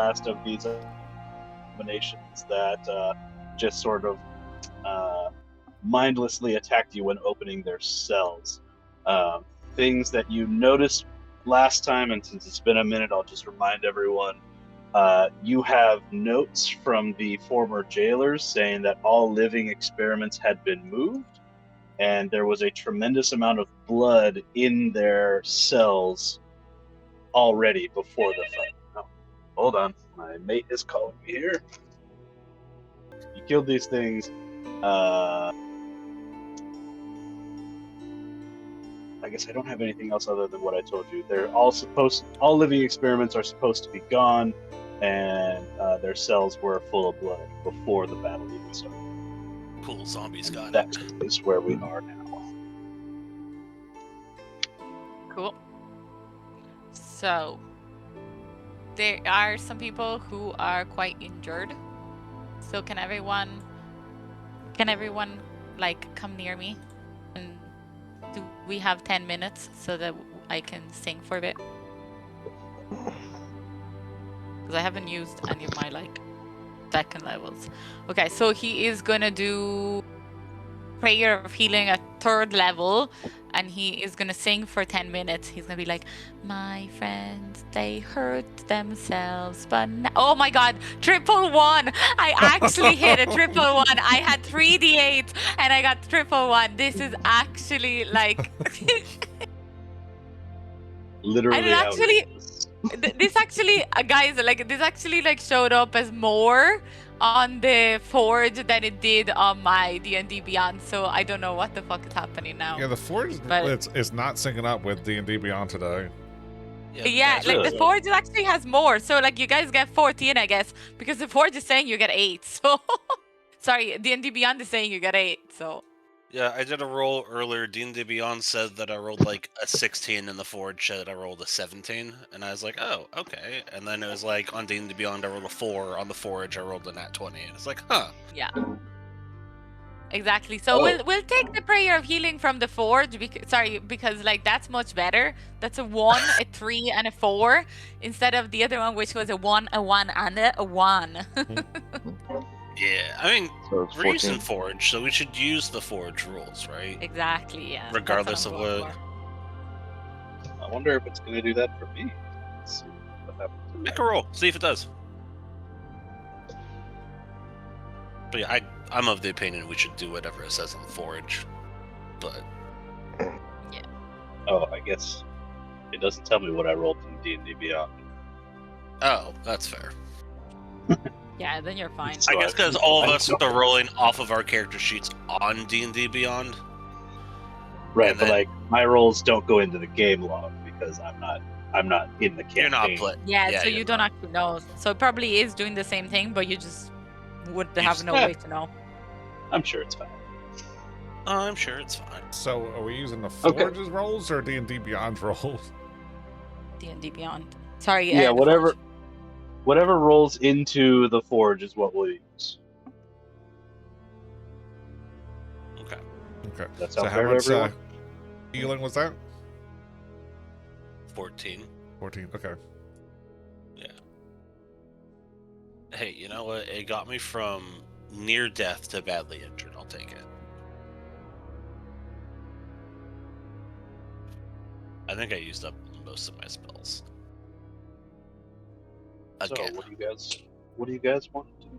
last of these abominations that just sort of mindlessly attacked you when opening their cells. Things that you noticed last time, and since it's been a minute, I'll just remind everyone. You have notes from the former jailers saying that all living experiments had been moved, and there was a tremendous amount of blood in their cells already before the fight. Oh, hold on, my mate is calling me here. You killed these things. I guess I don't have anything else other than what I told you. They're all living experiments are supposed to be gone, and their cells were full of blood before the battle even started. Cool, zombies got That it. is where we are now. Cool. So, there are some people who are quite injured. So can everyone like come near me? And do we have 10 minutes so that I can sing for a bit? Because I haven't used any of my like second levels. Okay, so he is gonna do prayer of healing at 3rd level, and he is gonna sing for 10 minutes. He's gonna be like, my friends, they hurt themselves, but oh my god, 111! I actually hit a 111. I had 3d8 and I got 111. This is actually like Literally, and it actually this actually guys, like this actually like showed up as more on the Forge than it did on my D&D Beyond, so I don't know what the fuck is happening now. Yeah, the Forge it's not syncing up with D&D Beyond today. Yeah, like the Forge actually has more, so like you guys get 14, I guess, because the Forge is saying you get 8, so sorry, D&D Beyond is saying you get 8, so Yeah, I did a roll earlier. D&D Beyond said that I rolled like a 16, and the Forge said I rolled a 17, and I was like, oh, okay. And then it was like on D&D Beyond I rolled a 4, on the Forge I rolled a nat 20, and it's like, huh. Yeah. Exactly. So we'll take the prayer of healing from the Forge because like that's much better. That's a 1, a 3, and a 4 instead of the other one, which was a 1, a 1, and a 1. Yeah, I mean, So we're using Forge, so we should use the Forge rules, right? Exactly, yeah. Regardless of what. I wonder if it's going to do that for me. Let's see what happens. Make a roll, see if it does. But yeah, I'm of the opinion we should do whatever it says on the Forge, but... Yeah. Oh, I guess it doesn't tell me what I rolled in D&D Beyond. Oh, that's fair. Yeah, then you're fine. I guess because all of us are rolling off of our character sheets on D&D Beyond. Right, but like my rolls don't go into the game log because I'm not in the campaign. You're not playing. Yeah, so you don't actually know. So it probably is doing the same thing, but you just would have no way to know. I'm sure it's fine. Oh, I'm sure it's fine. So are we using the Forge's rolls or D&D Beyond rolls? D&D Beyond. Sorry. Yeah, whatever rolls into the Forge is what we'll use. Okay. That So sounds how fair to much everyone? healing was that? 14. 14, okay. Yeah. Hey, you know what? It got me from near death to badly injured. I'll take it. I think I used up most of my spells. Again. So what do you guys want to do?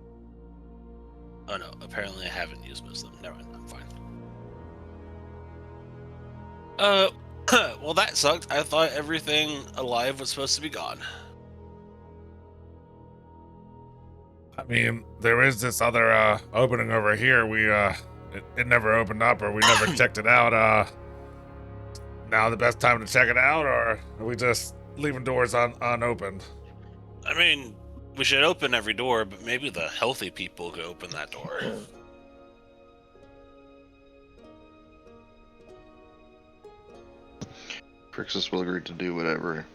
Oh no, apparently I haven't used most of them. Never mind, I'm fine. Well that sucked. I thought everything alive was supposed to be gone. I mean, there is this other opening over here. It never opened up, or we never checked it out. Now the best time to check it out, or are we just leaving doors unopened? I mean, we should open every door, but maybe the healthy people could open that door. Crixus will agree to do whatever.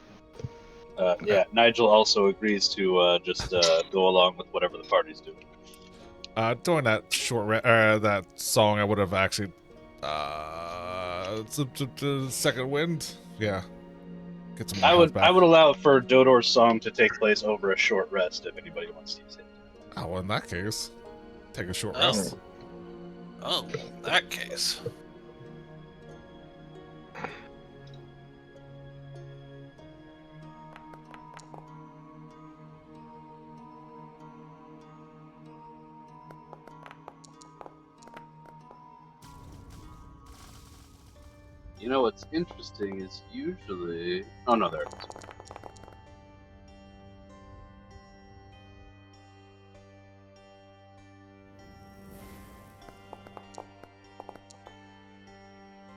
Yeah, Nigel also agrees to just go along with whatever the party's doing. During that that song, I would have actually second wind. Yeah. Get some more I health would back. allow for Dodor's song to take place over a short rest if anybody wants to use it. Oh, well, in that case, take a short Oh. rest. Oh, in that case. You know what's interesting is usually. Oh no, there it is.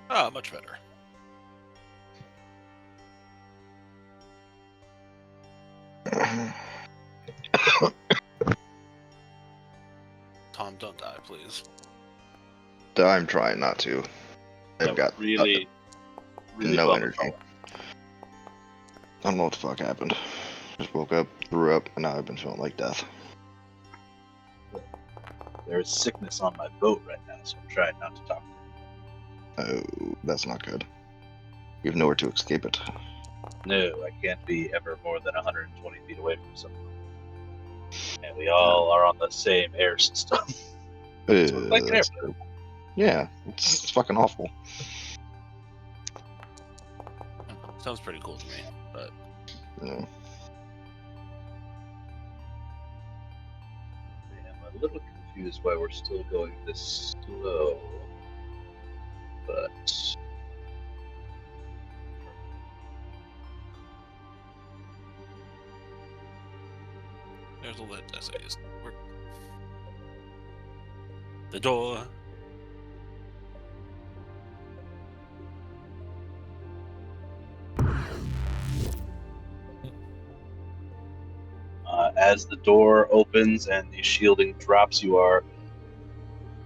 Oh, much better. Tom, don't die, please. I'm trying not to. I've That got really no bummed energy. Paula. I don't know what the fuck happened. Just woke up, threw up, and now I've been feeling like death. There's sickness on my boat right now, so I'm trying not to talk. Oh, that's not good. You have nowhere to escape it. No, I can't be ever more than 120 feet away from someone. And we all are on the same air system. It's like an That's airplane. yeah, it's fucking awful. Sounds pretty cool to me, but Yeah. I'm a little confused why we're still going this slow. But there's a lit as I used. The door. as the door opens and the shielding drops, you are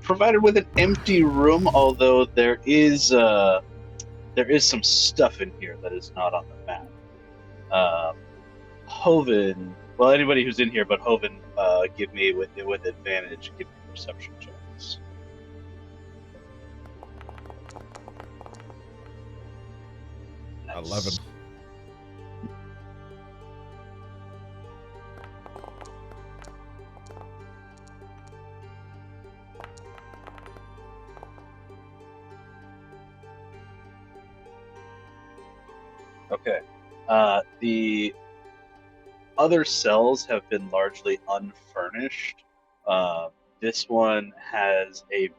provided with an empty room, although there is some stuff in here that is not on the map. Hoven, well, anybody who's in here but Hoven, give me with advantage, give me perception checks. Nice. 11. Okay. The other cells have been largely unfurnished. This one has a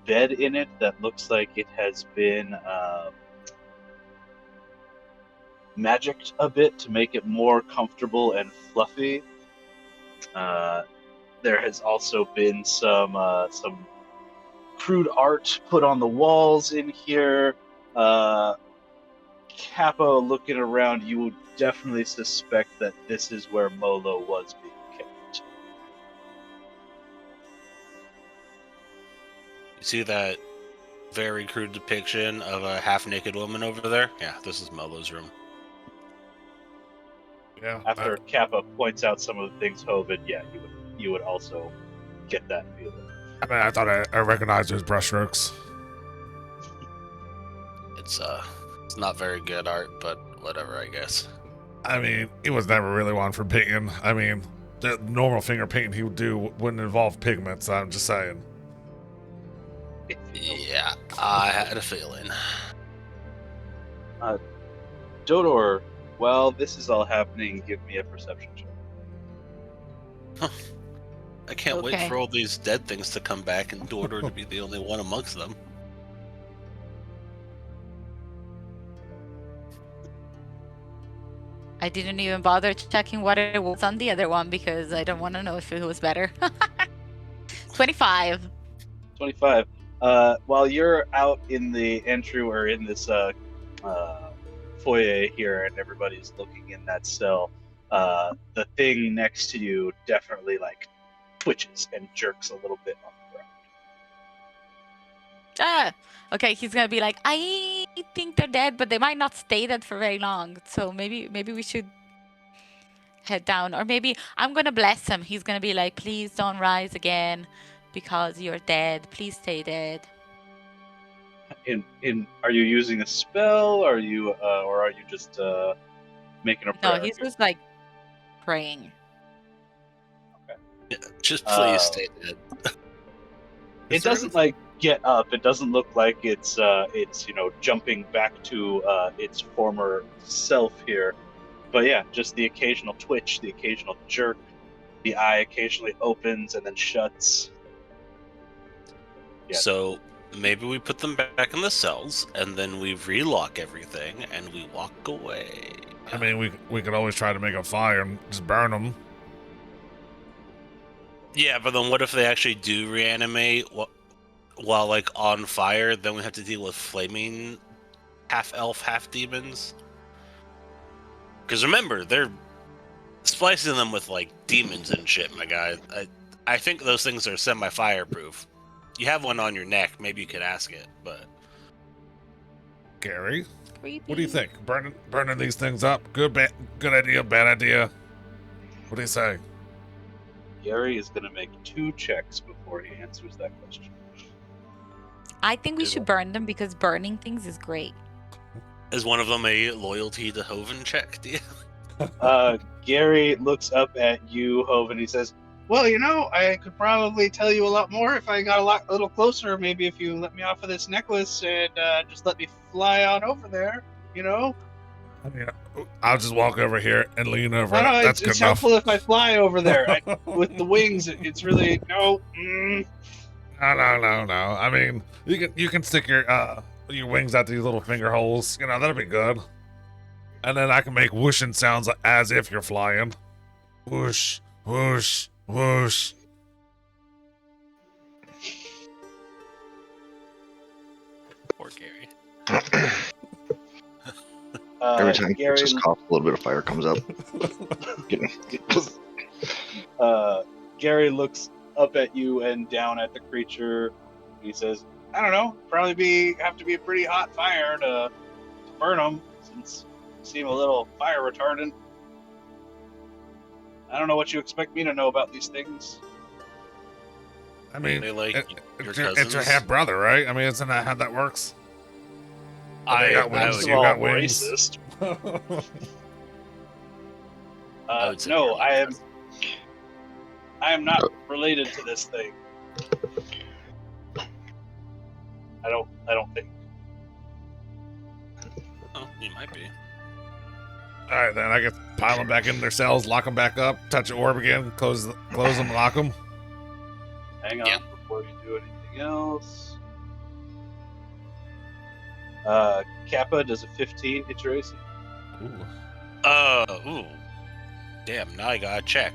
bed in it that looks like it has been magicked a bit to make it more comfortable and fluffy. There has also been some crude art put on the walls in here. Capo, looking around, you would definitely suspect that this is where Molo was being kept. You see that very crude depiction of a half-naked woman over there? Yeah, this is Molo's room. Yeah. After Kappa points out some of the things Hoven, yeah, you would also get that feeling. I mean, I thought I recognized his brushstrokes. It's not very good art, but whatever, I guess. I mean, he was never really one for painting. I mean, the normal finger painting he would do wouldn't involve pigments. I'm just saying. Yeah, I had a feeling. Dodor, while this is all happening, give me a perception check. I can't wait Okay. for all these dead things to come back and Dodor to be the only one amongst them. I didn't even bother checking what it was on the other one because I don't want to know if it was better. 25. 25. While you're out in the entry or in this foyer here and everybody's looking in that cell, the thing next to you definitely like twitches and jerks a little bit on the ground. Okay, he's gonna be like, I think they're dead, but they might not stay dead for very long. So maybe we should head down, or maybe I'm gonna bless him. He's gonna be like, please don't rise again, because you're dead. Please stay dead. Are you using a spell? Or are you just making a prayer? No, he's just like praying. Yeah, just please stay dead. It doesn't like get up. It doesn't look like it's jumping back to its former self here. But yeah, just the occasional twitch, the occasional jerk. The eye occasionally opens and then shuts. Yeah. So maybe we put them back in the cells, and then we relock everything, and we walk away. I mean, we could always try to make a fire and just burn them. Yeah, but then what if they actually do reanimate while like on fire? Then we have to deal with flaming half elf, half demons. Because remember, they're splicing them with like demons and shit, my guy. I think those things are semi-fireproof. You have one on your neck, maybe you could ask it, but Gary, Creepy. what do you think? Burning these things up? Good idea, bad idea? What do you say? Gary is going to make 2 checks before he answers that question. I think we should burn them because burning things is great. is one of them a loyalty to Hoven check? Do you? Gary looks up at you, Hove, and he says, "Well, I could probably tell you a lot more if I got a little closer. Maybe if you let me off of this necklace and just let me fly on over there, I mean, I'll just walk over here and lean over. No, That's it's good enough. helpful if I fly over there. With the wings, it's really no. No. I mean, you can stick your wings out these little finger holes. That'll be good. And then I can make whooshing sounds as if you're flying. Whoosh, whoosh, whoosh. Poor Gary. Every time Gary, he just coughs, a little bit of fire comes up. Gary looks up at you and down at the creature. He says, "I don't know. Probably have to be a pretty hot fire to burn them, since you seem a little fire retardant. I don't know what you expect me to know about these things." I mean, They like your it's your cousins? half brother, right? I mean, isn't that how that works? I got would- wings, First you of all, got wings. racist. I would say No, you're like I am not related to this thing. I don't think. Oh, you might be. All right, then I guess pile them back in their cells, lock them back up, touch the orb again, close them, lock them. Hang on Yeah. before you do anything else. Kappa does a 15 hit your AC? Ooh. Damn, now I gotta check.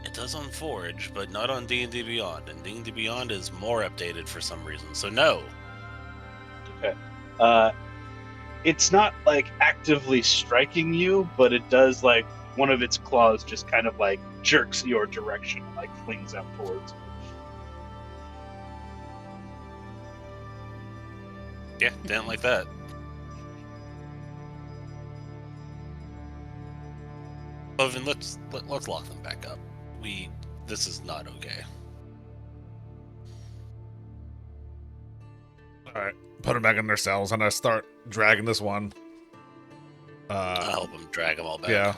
It does on Forge, but not on D&D Beyond, and D&D Beyond is more updated for some reason, so no. Okay. It's not like actively striking you, but it does like one of its claws just kind of like jerks your direction, like flings out towards you. Yeah, didn't like that. Oven, let's lock them back up. This is not okay. All right, put them back in their cells, and I start dragging this one. I'll help him drag them all back. Yeah,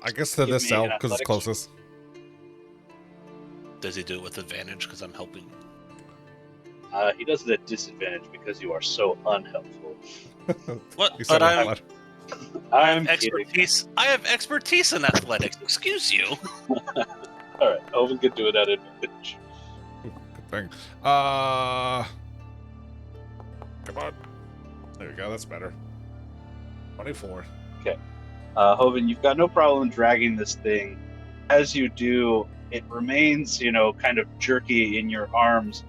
I guess to Give this me cell an because it's athletics. closest. Does he do it with advantage because I'm helping? He does it at disadvantage because you are so unhelpful. What? You said But I'm what? I'm kidding. expertise. I have expertise in athletics. Excuse you. All right, Owen can do it at advantage. Good thing. Come on. There you go. That's better. 24. Hoven, you've got no problem dragging this thing. As you do, it remains, kind of jerky in your arms,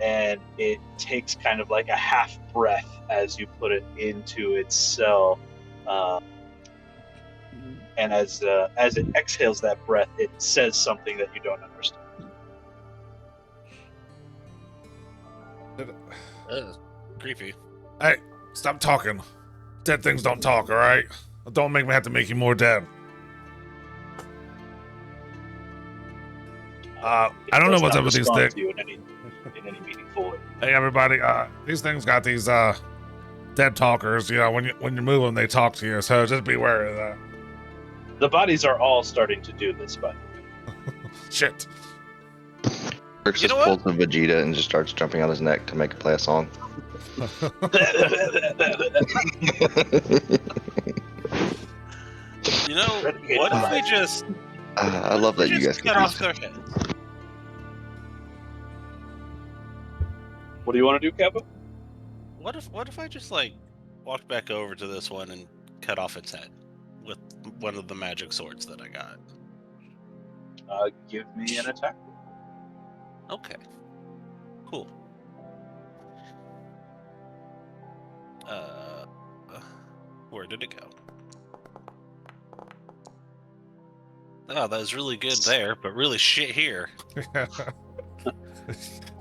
and it takes kind of like a half breath as you put it into its cell. And as it exhales that breath, it says something that you don't understand. Creepy. Hey, stop talking. Dead things don't talk, all right? Don't make me have to make you more dead. I don't know what's up with these things. in any meaningful way. Hey everybody, these things got these dead talkers. You know, when you move them, they talk to you. So just beware of that. The bodies are all starting to do this, by the way. Shit. Rex You just know pulls a Vegeta and just starts jumping on his neck to make it play a song. You know, Renegade what if for we life. just I love that you guys cut get off these. their heads? What do you want to do, Kappa? What if I just like walked back over to this one and cut off its head with one of the magic swords that I got? Give me an attack. Okay. Cool. Where did it go? Oh, that was really good there, but really shit here. Yeah,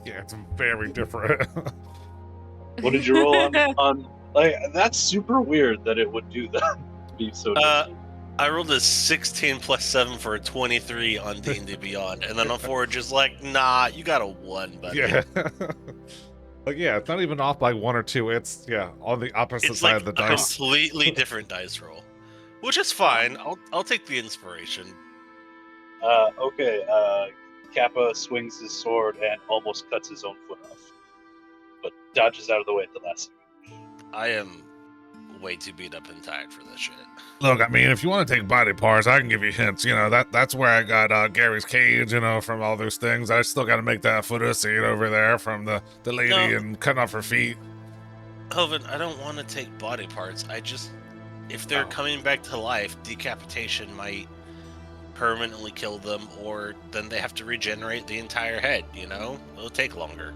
it's very different. What did you roll on? Like, that's super weird that it would do that. Be so different. I rolled a 16 plus 7 for a 23 on D&D Beyond, and then on Forge is like, nah, you got a 1, buddy. Yeah. Like, yeah, it's not even off by 1 or 2. It's, yeah, on the opposite It's side like of the a dice. completely different dice roll, which is fine. I'll take the inspiration. Okay. Kappa swings his sword and almost cuts his own foot off, but dodges out of the way at the last second. I am way too beat up and tired for this shit. Look, I mean, if you want to take body parts, I can give you hints. You know, that's where I got Gary's cage, you know, from all those things. I still got to make that photo scene over there from the lady No. and cutting off her feet. Hovind, I don't want to take body parts. If they're Oh. coming back to life, decapitation might permanently kill them, or then they have to regenerate the entire head, you know? It'll take longer.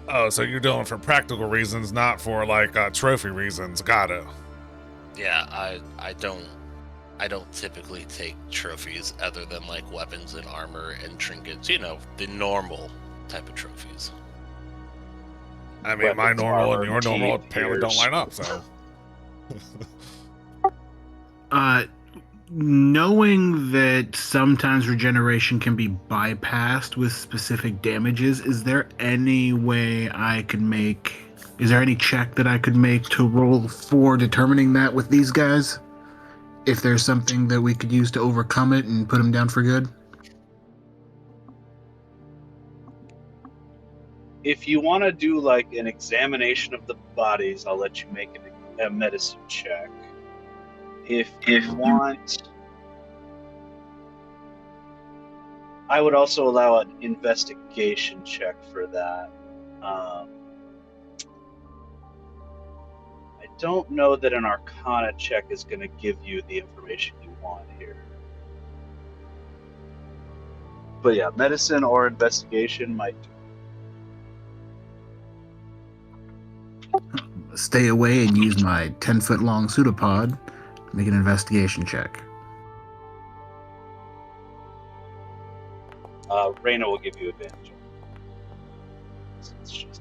Oh, so you're doing it for practical reasons, not for, like, trophy reasons. Got it. Yeah, I don't typically take trophies other than like weapons and armor and trinkets, you know, the normal type of trophies. I mean, my Weapons, normal armor, and your normal teeth, apparently don't ears. line up, so. Knowing that sometimes regeneration can be bypassed with specific damages, is there any way I could make? Is there any check that I could make to roll for determining that with these guys? If there's something that we could use to overcome it and put them down for good? If you want to do like an examination of the bodies, I'll let you make a medicine check. If you want, I would also allow an investigation check for that. I don't know that an Arcana check is going to give you the information you want here. But yeah, medicine or investigation might do. Stay away and use my 10-foot long pseudopod. Make an investigation check. Reyna will give you advantage. Since she's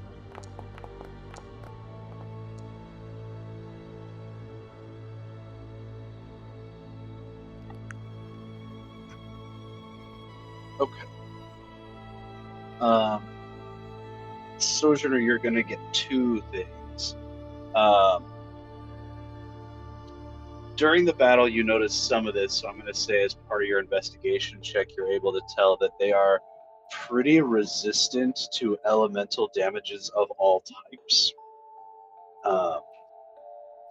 okay. Sojourner, you're going to get 2 things. During the battle, you notice some of this, so I'm going to say as part of your investigation check, you're able to tell that they are pretty resistant to elemental damages of all types.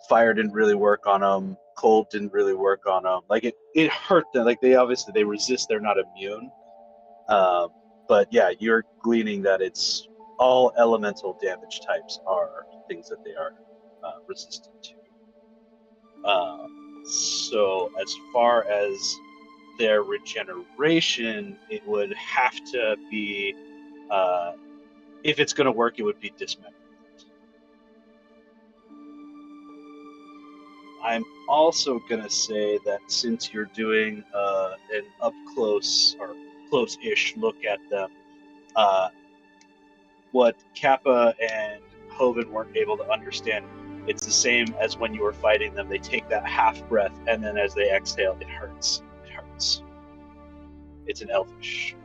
Fire didn't really work on them. Cold didn't really work on them. Like it hurt them. Like they resist. They're not immune. But yeah, you're gleaning that it's all elemental damage types are things that they are resistant to. So as far as their regeneration, it would have to be, if it's going to work, it would be dismemberment. I'm also going to say that since you're doing an up-close or close-ish look at them, what Kappa and Hovind weren't able to understand, it's the same as when you were fighting them. They take that half breath, and then as they exhale, it hurts. It hurts. It's an elfish.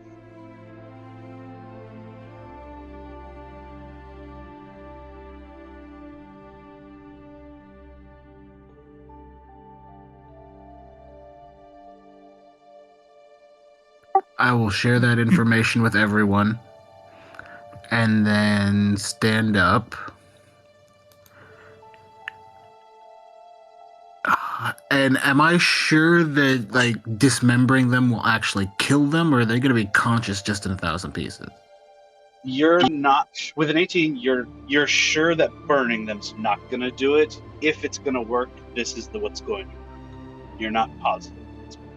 I will share that information with everyone and then stand up. And am I sure that like dismembering them will actually kill them, or are they going to be conscious just in 1,000 pieces? You're not with an 18. You're sure that burning them's not gonna do it. If it's gonna work, this is what's going to work. You're not positive. It's gonna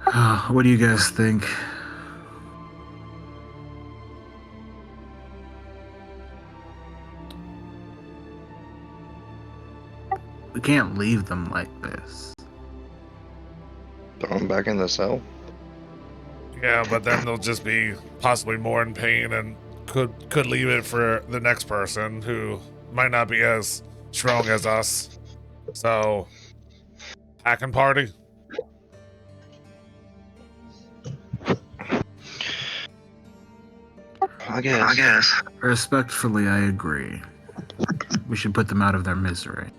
work. What do you guys think? We can't leave them like this. Throw him back in the cell. Yeah, but then they'll just be possibly more in pain and could leave it for the next person who might not be as strong as us. So, hacking party. I guess. Respectfully, I agree. We should put them out of their misery.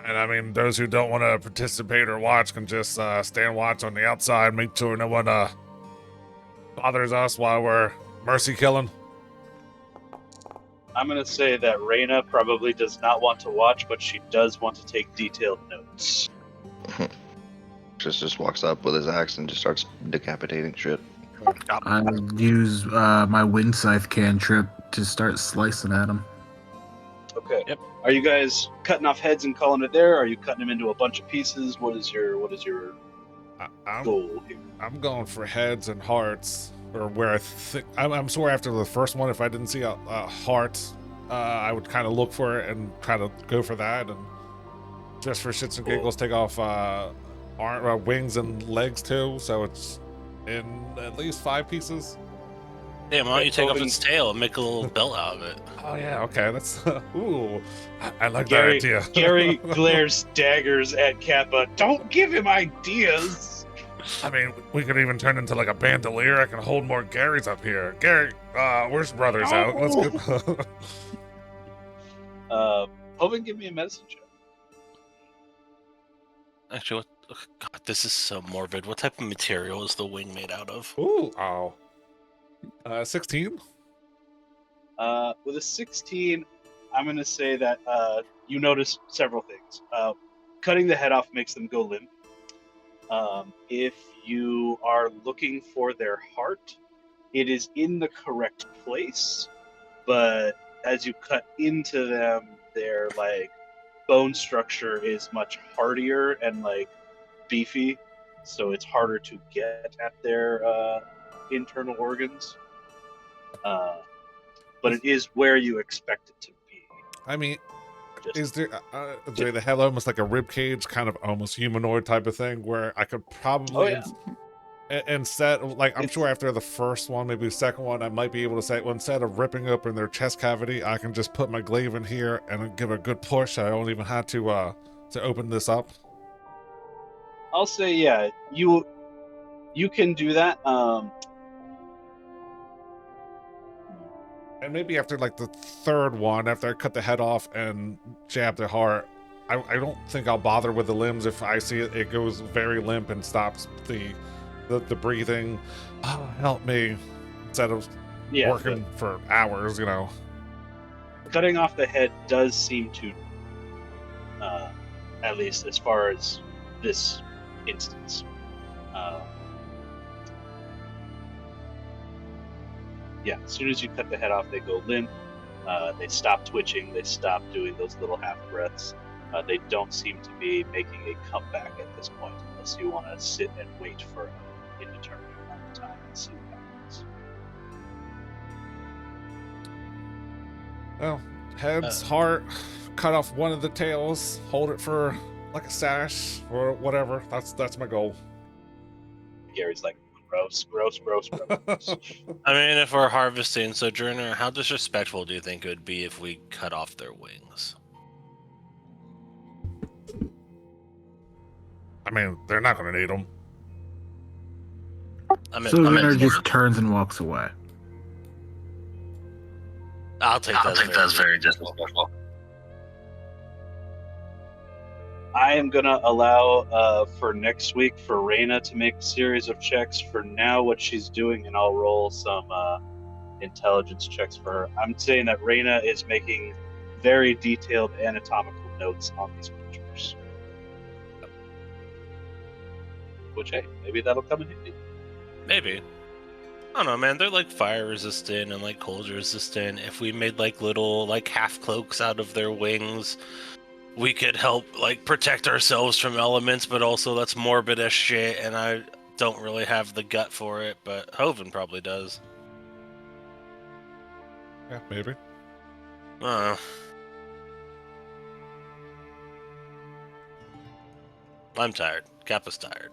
And I mean, those who don't want to participate or watch can just stand watch on the outside, make sure no one bothers us while we're mercy killing. I'm gonna say that Reyna probably does not want to watch, but she does want to take detailed notes. Just walks up with his axe and just starts decapitating shit. I'll use my wind scythe cantrip to start slicing at them. Okay. Yep. Are you guys cutting off heads and calling it there? Or are you cutting them into a bunch of pieces? What is your goal here? I'm going for heads and hearts, or where I think I'm sure after the first one, if I didn't see a heart, I would kind of look for it and kind of go for that, and just for shits and giggles, take off wings and legs too, so it's in at least 5 pieces. Damn, why don't you take off its tail and make a little belt out of it? Oh yeah, okay, that's ooh, I like Gary, that idea. Gary glares daggers at Kappa. Don't give him ideas. I mean, we could even turn into like a bandolier. I can hold more Garys up here. Gary, where's brothers out? Let's go. Hovind, give me a medicine check. Actually, God, this is so morbid. What type of material is the wing made out of? Ooh, 16. With a 16, I'm going to say that you notice several things. Cutting the head off makes them go limp. If you are looking for their heart, it is in the correct place, but as you cut into them, their like bone structure is much hardier and like beefy, so it's harder to get at their internal organs. But it is where you expect it to be. I mean, is there do they have almost like a rib cage, kind of almost humanoid type of thing, where I could probably instead, like I'm sure after the first one, maybe the second one, I might be able to say, well, instead of ripping open their chest cavity, I can just put my glaive in here and give a good push. I don't even have to open this up. I'll say, yeah, you can do that. And maybe after like the third one, after I cut the head off and jab the heart, I don't think I'll bother with the limbs if I see it goes very limp and stops the breathing. Oh, help me, instead of working for hours, you know. Cutting off the head does seem to, at least as far as this instance, as soon as you cut the head off, they go limp. They stop twitching. They stop doing those little half breaths. They don't seem to be making a comeback at this point, unless you want to sit and wait for an indeterminate amount of time and see what happens. Well, heads, heart, cut off one of the tails, hold it for like a sash or whatever. That's my goal. Gary's like, gross. I mean, if we're harvesting Sojourner, how disrespectful do you think it would be if we cut off their wings? I mean, they're not going to need them. Sojourner just turns and walks away. I'll take that as very disrespectful. I am gonna allow for next week for Reyna to make a series of checks for now what she's doing, and I'll roll some intelligence checks for her. I'm saying that Reyna is making very detailed anatomical notes on these creatures. Which, hey, maybe that'll come in handy. Maybe. I don't know, man. They're like fire resistant and like cold resistant. If we made like little like half cloaks out of their wings, we could help like protect ourselves from elements, but also that's morbid as shit, and I don't really have the gut for it, but Hoven probably does. Yeah, maybe. I'm tired. Kappa's tired.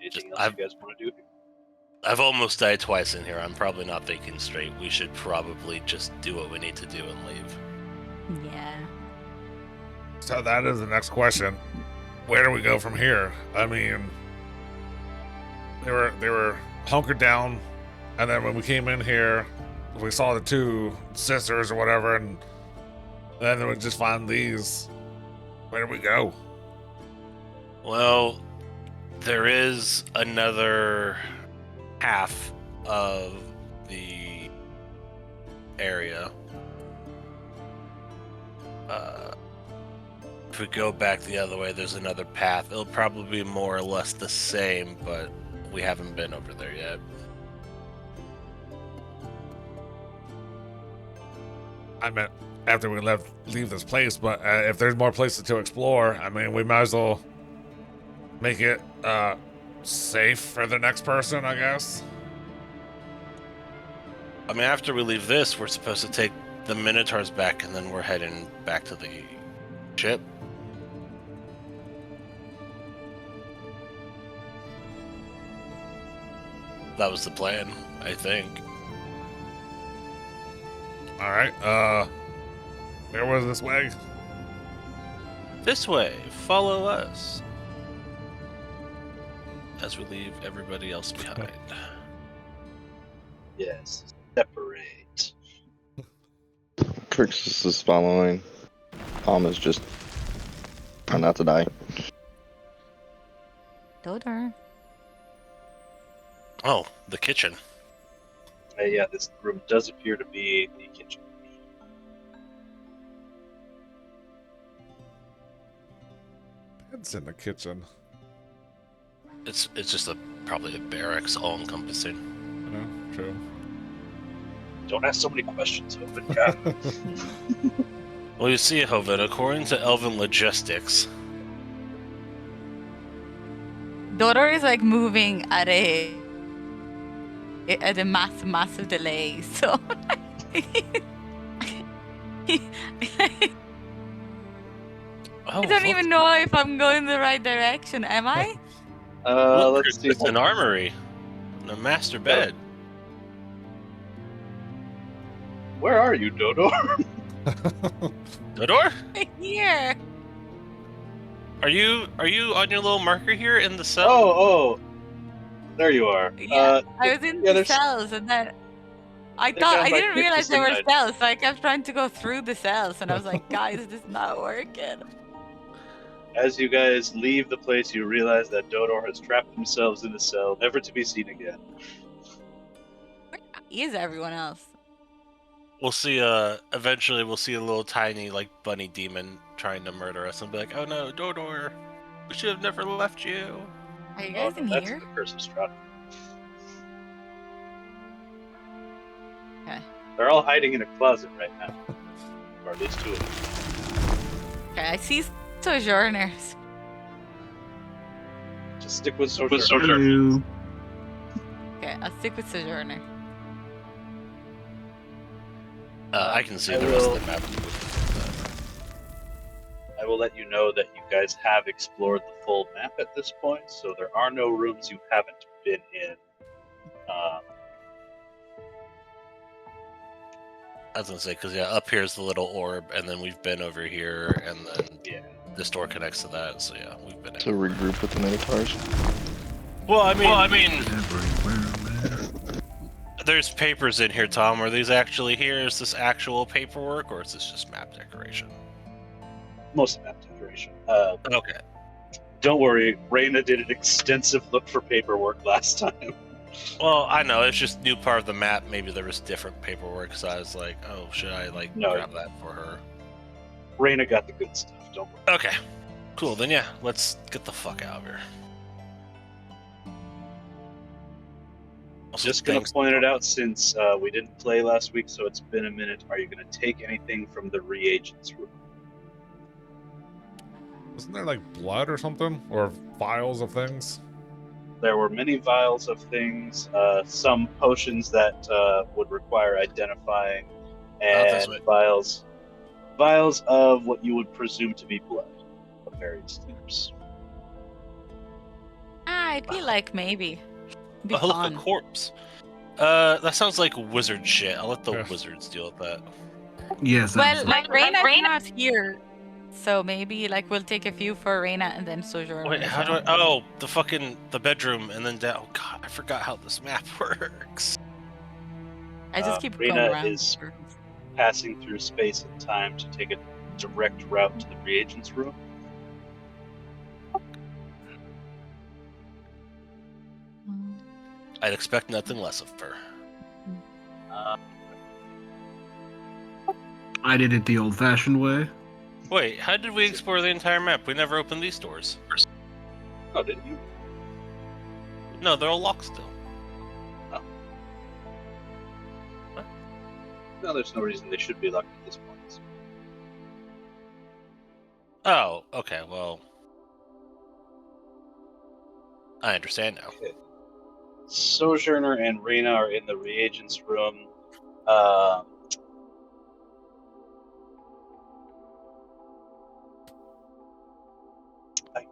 Anything Just- else you guys want to do? I've almost died twice in here. I'm probably not thinking straight. We should probably just do what we need to do and leave. Yeah. So that is the next question. Where do we go from here? I mean, they were hunkered down, and then when we came in here, we saw the two sisters or whatever, and then we just find these. Where do we go? Well, there is another half of the area. If we go back the other way, there's another path. It'll probably be more or less the same, but we haven't been over there yet. I meant after we leave this place, but if there's more places to explore, I mean, we might as well make it safe for the next person, I guess. I mean, after we leave this, we're supposed to take the Minotaurs back, and then we're heading back to the ship. That was the plan, I think. All right. Where was this way? This way, follow us. As we leave everybody else behind. Yes, separate. Crixus is following. Is just trying not to die. Dodor. Oh, the kitchen. Yeah, this room does appear to be the kitchen. It's in the kitchen. It's just probably a barracks, all encompassing. You know, true. Don't ask so many questions, Hoven. God. Well, you see, Hoven, according to Elven logistics, Dodor is like moving at a massive delay, so I don't even know if I'm going the right direction. Am I? Look, Let's see. it's an armory, and a master bed. Where are you, Dodor? Dodor? Here. Are you on your little marker here in the cell? Oh, there you are. Yeah, I was in yeah, the there's- cells, and then I They're thought down I by didn't realize there were 50 cells, so I kept trying to go through the cells, and I was like, guys, this is not working. As you guys leave the place, you realize that Dodor has trapped themselves in the cell, never to be seen again. Where is everyone else? We'll see, eventually we'll see a little tiny, like, bunny demon trying to murder us and be like, oh no, Dodor, we should have never left you. Are you guys in That's here? the curse of Strahd. Okay. They're all hiding in a closet right now. Or at least two of them. Okay, I see sojourners. Just stick with Sojourner. Hello. Okay, I'll stick with sojourner. I can see I the rest will- of the map. I will let you know that you guys have explored the full map at this point, so there are no rooms you haven't been in. I was gonna say, because yeah, up here's the little orb, and then we've been over here, and then Yeah. this door connects to that, so yeah, we've been in. To regroup with the Minotaurs. Well, I mean, Everywhere, man. there's papers in here, Tom. Are these actually here? Is this actual paperwork, or is this just map decoration? mostly map decoration. Okay. Don't worry, Reyna did an extensive look for paperwork last time. Well, I know it's just new part of the map. Maybe there was different paperwork, so I was like, "Oh, should I No. grab that for her?" Reyna got the good stuff. Don't worry. Okay, cool. Then yeah, let's get the fuck out of here. Also, Just gonna thanks- point it out since we didn't play last week, so it's been a minute. Are you gonna take anything from the reagents room? Isn't there like blood or something? Or vials of things? There were many vials of things, some potions that would require identifying, this and way. vials of what you would presume to be blood of various types. I feel like maybe. Be Oh, look, fun. a corpse. That sounds like wizard shit. I'll let the Yeah. wizards deal with that. Yes. Well, absolutely. Reina's not here, so maybe we'll take a few for Reina and then Sojourner. Wait, as how do well. I? Oh, the bedroom, and then down. Oh god, I forgot how this map works. I just keep Reina going around. is passing through space and time to take a direct route to the reagents room. I'd expect nothing less of her. I did it the old-fashioned way. Wait, how did we explore the entire map? We never opened these doors. Oh, didn't you? No, they're all locked still. No, there's no reason they should be locked at this point. Oh, okay, well. I understand now. Okay. Sojourner and Reyna are in the reagents room. I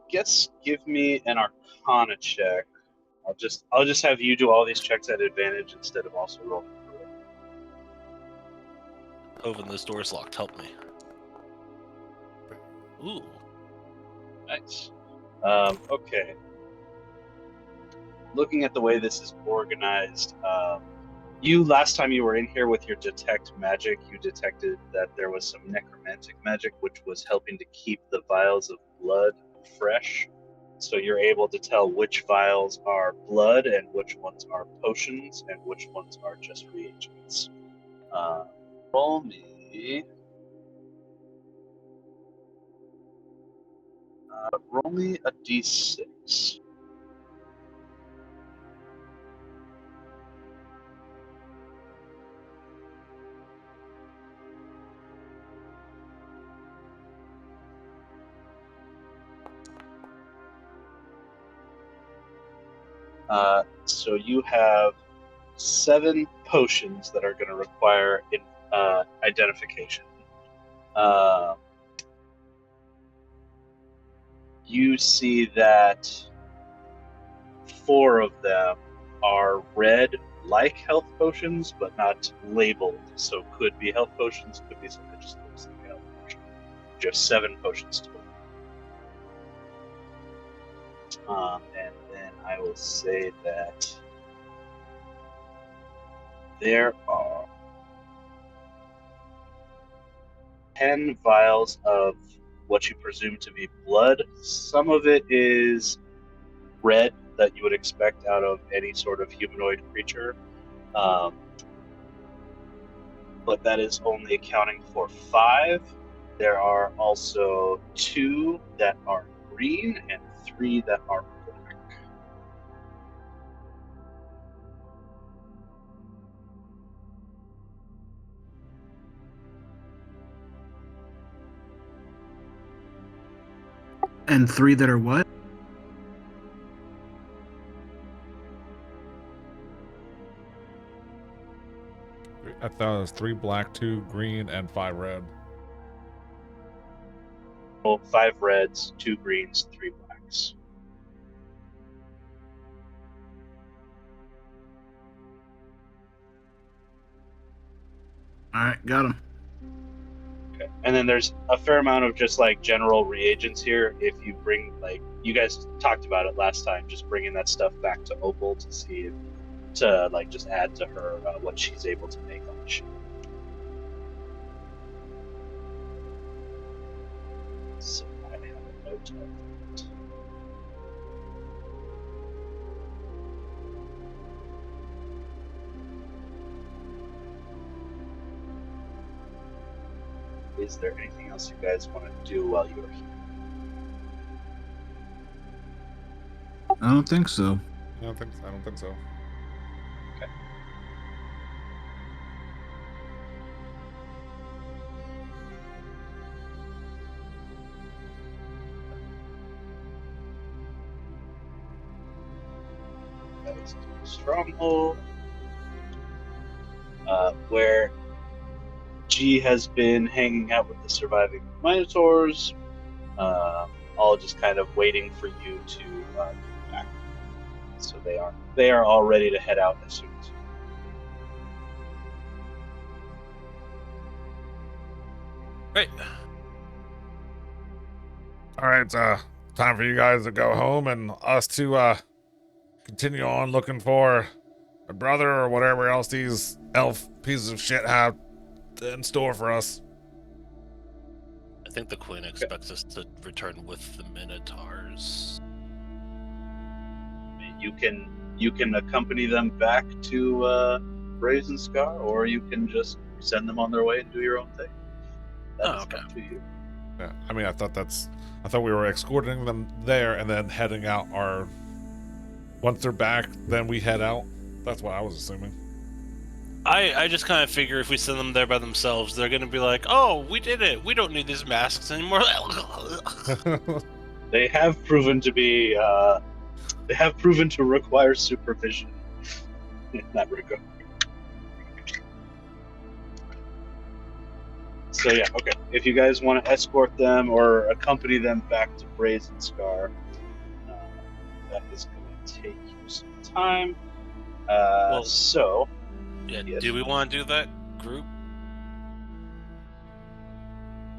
guess give me an Arcana check. I'll just have you do all these checks at advantage instead of also rolling for it. Open those doors locked. Help me. Ooh. Nice. Okay. Looking at the way this is organized, you last time you were in here with your detect magic, you detected that there was some necromantic magic, which was helping to keep the vials of blood fresh. So you're able to tell which vials are blood and which ones are potions and which ones are just reagents. Roll me a d6. So you have 7 potions that are going to require identification. You see that 4 of them are red, like health potions, but not labeled. So could be health potions, could be something that just looks like a health potion. You have 7 potions total. And then I will say that there are 10 vials of what you presume to be blood. Some of it is red that you would expect out of any sort of humanoid creature. But that is only accounting for 5. There are also 2 that are green and 3 that are black. And 3 that are what? I thought it was 3 black, 2 green, and 5 red. Well, 5 reds, 2 greens, 3 blacks. All right, got him. Okay. And then there's a fair amount of just like general reagents here. If you bring, like, you guys talked about it last time, just bringing that stuff back to Opal to see if, to like just add to her what she's able to make on the ship. hotel. Is there anything else you guys want to do while you're here? I don't think so. I don't think so. Guys, to the stronghold, where G has been hanging out with the surviving Minotaurs, all just kind of waiting for you to come back. So they are all ready to head out as soon as. Right. All right, time for you guys to go home and us to continue on looking for a brother or whatever else these elf pieces of shit have in store for us. I think the Queen expects us to return with the Minotaurs. You can accompany them back to Brazen Scar, or you can just send them on their way and do your own thing. That's okay. up to you. Yeah, I mean, I thought we were escorting them there and then heading out once they're back, then we head out. That's what I was assuming. I just kind of figure if we send them there by themselves, they're going to be like, oh, we did it. We don't need these masks anymore. They have proven to be. They have proven to require supervision in that regard. So yeah, okay. If you guys want to escort them or accompany them back to Brazen Scar, that is going to take you some time. So, yeah, yes. Do we want to do that group?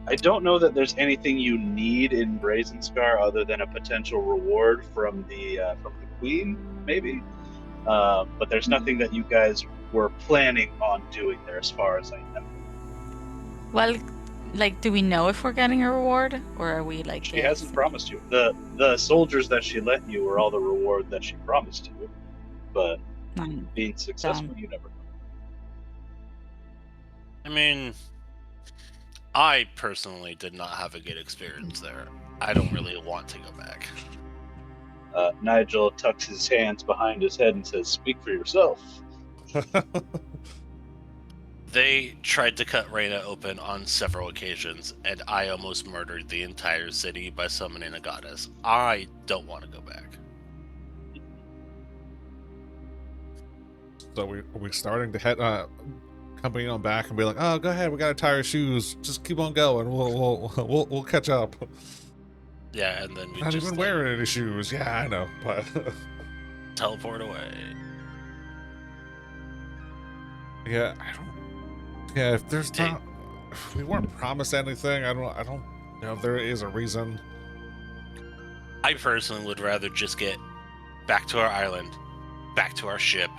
I don't know that there's anything you need in Brazen Scar other than a potential reward from the Queen, maybe. But there's nothing that you guys were planning on doing there, as far as I know. Well, like, do we know if we're getting a reward, or are we like? She hasn't promised you. The soldiers that she lent you were all the reward that she promised you, but being successful, you never know. I mean, I personally did not have a good experience there. I don't really want to go back. Nigel tucks his hands behind his head and says, "Speak for yourself." They tried to cut Reyna open on several occasions, and I almost murdered the entire city by summoning a goddess. I don't want to go back. So we're starting to head company on back and be like, oh, go ahead, we gotta tie our shoes. Just keep on going. We'll catch up. Yeah, and then we Not just even wearing any shoes. Yeah, I know, but teleport away. yeah, I don't. Yeah, if there's not, if we weren't promised anything, I don't know if there is a reason. I personally would rather just get back to our island, back to our ship,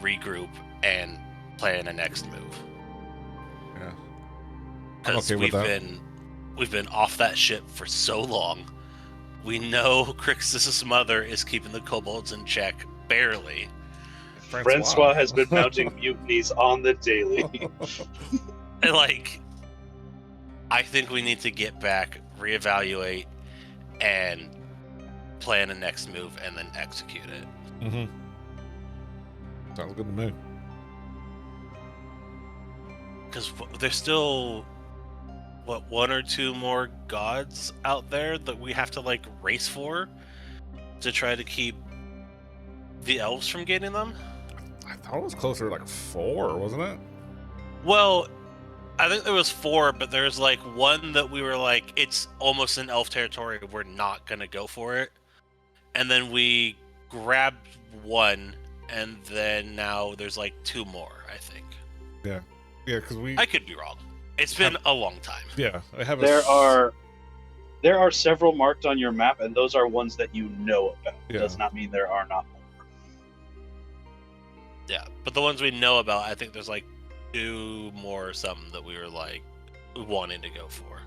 regroup, and plan a next move. Yeah, Because okay with that. we've been off that ship for so long. We know Crixus' mother is keeping the kobolds in check, barely. Francois has been mounting mutinies on the daily. And, like, I think we need to get back, reevaluate, and plan a next move, and then execute it. Mm-hmm. Sounds good to me. Because there's still, what, one or two more gods out there that we have to, like, race for to try to keep the elves from getting them? I thought it was closer to like 4, wasn't it? Well, I think there was 4, but there's like one that we were like, it's almost in elf territory, we're not gonna go for it. And then we grabbed one, and then now there's like 2 more, I think. Yeah, because I could be wrong. It's been a long time. Yeah, I have. There are several marked on your map, and those are ones that you know about. Yeah. Does not mean there are not more. Yeah, but the ones we know about, I think there's like 2 more or something that we were like wanting to go for.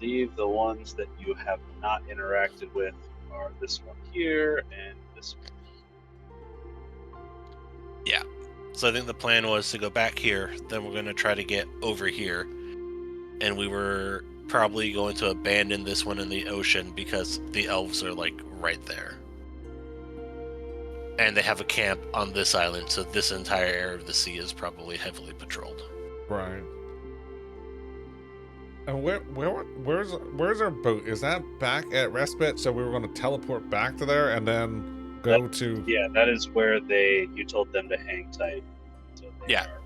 believe the ones that you have not interacted with are this one here and this one. So I think the plan was to go back here, then we're going to try to get over here. And we were probably going to abandon this one in the ocean because the elves are, like, right there. And they have a camp on this island, so this entire area of the sea is probably heavily patrolled. Right. And where's our boat? Is that back at Respite? So we were going to teleport back to there and then go to... Yeah, that is where you told them to hang tight. So they Yeah. are-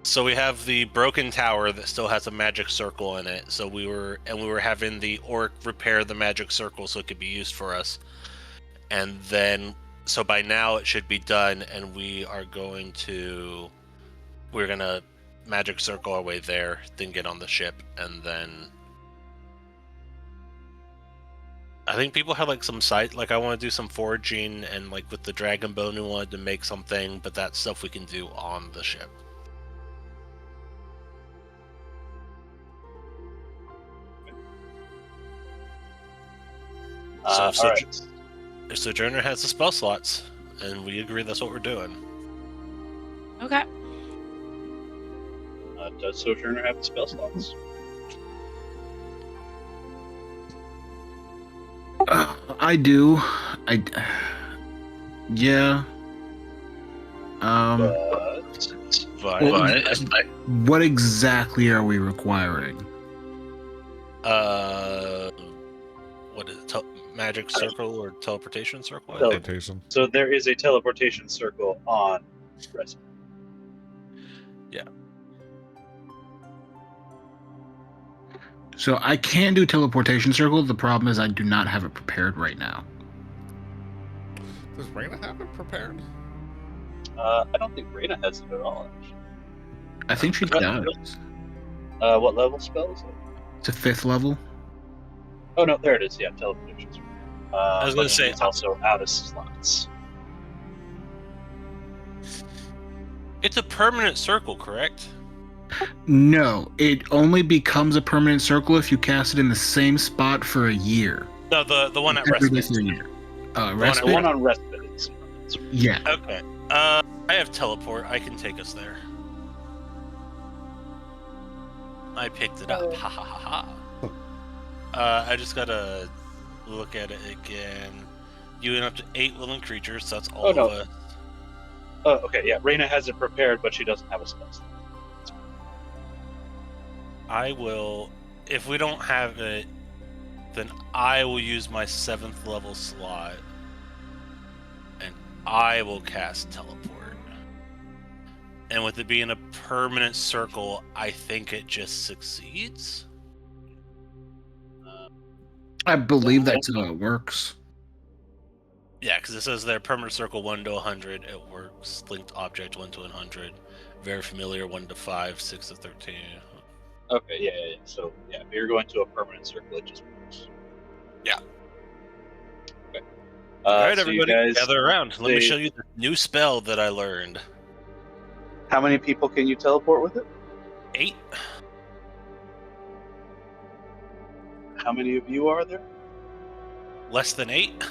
So we have the broken tower that still has a magic circle in it. So we were having the orc repair the magic circle so it could be used for us. And then, so by now it should be done, and we're gonna magic circle our way there, then get on the ship, and then I think people have like some site, like I want to do some foraging, and like with the dragon bone we wanted to make something, but that's stuff we can do on the ship. So all right. if Sojourner has the spell slots, and we agree that's what we're doing. Okay. Does Sojourner have the spell slots? I do. Yeah. But What exactly are we requiring? What is it? Magic circle or teleportation circle? I Tele- think. Teleportation. so there is a teleportation circle on Respite. So I can do teleportation circle. The problem is I do not have it prepared right now. Does Raina have it prepared? I don't think Reyna has it at all, actually. I think she does. What level spell is it? It's a 5th level. Oh, no, there it is. Yeah, teleportation circle. I was gonna say- it's also out of slots. It's a permanent circle, correct? No, it only becomes a permanent circle if you cast it in the same spot for a year. No, the one at Every day Respite. for a year. The Respite? one on Respite is. Yeah. Okay. I have teleport. I can take us there. I picked it up. Ha ha ha ha. I just gotta look at it again. You went up to 8 willing creatures, so that's all Oh, no. of us. Oh, okay, yeah. Reyna has it prepared, but she doesn't have a spell slot. I will. If we don't have it, then I will use my 7th level slot, and I will cast teleport. And with it being a permanent circle, I think it just succeeds. I believe that's how it works. Yeah, because it says there permanent circle 1 to 100. It works. Linked object 1 to 100. Very familiar 1 to 5, 6 to 13. Okay, yeah. So, yeah, if you're going to a permanent circle, it just works. Yeah. Okay. All right, so you everybody, guys, gather around. Let me they- show you the new spell that I learned. How many people can you teleport with it? 8. How many of you are there? Less than 8.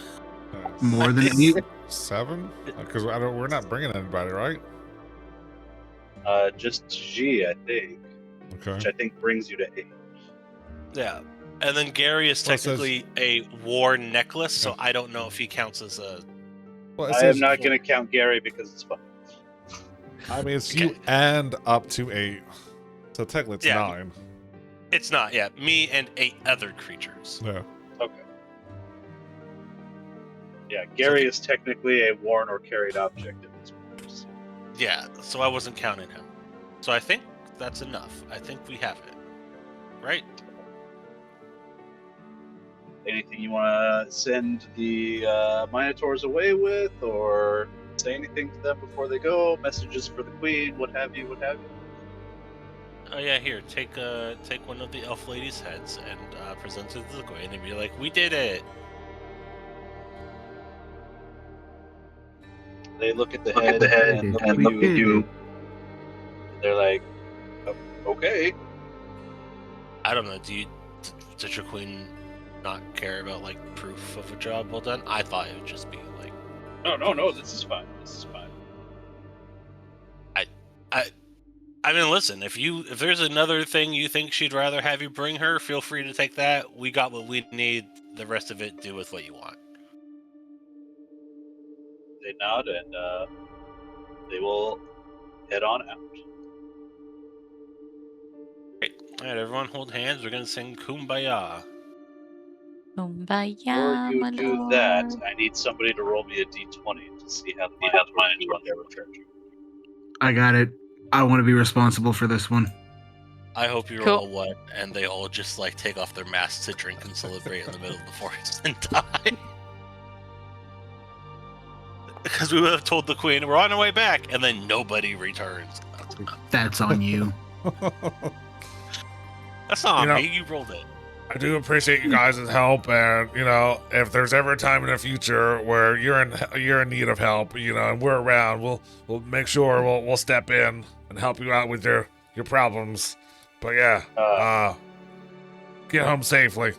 More than 8? 7? Because we're not bringing anybody, right? Just G, I think, which Okay. I think brings you to 8. Yeah. And then Gary is Well, it says- technically a war necklace, so Yeah. I don't know if he counts as a. Well, it I says, am not going to count Gary because it's fun. I mean, it's Okay. you and up to 8. So technically it's Yeah. 9. It's not, yeah. Me and 8 other creatures. Yeah. Okay. Yeah, Gary is technically a worn or carried object at this point. So. Yeah, so I wasn't counting him. So I think that's enough. I think we have it. Right? Anything you want to send the Minotaurs away with, or say anything to them before they go? Messages for the Queen, what have you, what have you? Oh yeah, here, take one of the elf ladies' heads and present it to the queen and be like, "We did it." They look at the head and look at you. They're like, "Oh, okay." I don't know. Did your queen not care about like proof of a job well done? I thought it would just be like. No. This is fine. This is fine. I mean, listen. If there's another thing you think she'd rather have you bring her, feel free to take that. We got what we need. The rest of it, do with what you want. They nod and they will head on out. Great. All right, everyone, hold hands. We're gonna sing "Kumbaya." Kumbaya, Before you my do lord. that, I need somebody to roll me a d20 to see how the managers run their recharge. I got it. I want to be responsible for this one. I hope you're Cool. all wet and they all just like take off their masks to drink and celebrate in the middle of the forest and die. Because we would have told the queen we're on our way back, and then nobody returns. That's on you. That's not You on know- me. You rolled it. I do appreciate you guys' help, and if there's ever a time in the future where you're in need of help, and we're around, we'll make sure we'll step in and help you out with your problems. But yeah, get home safely.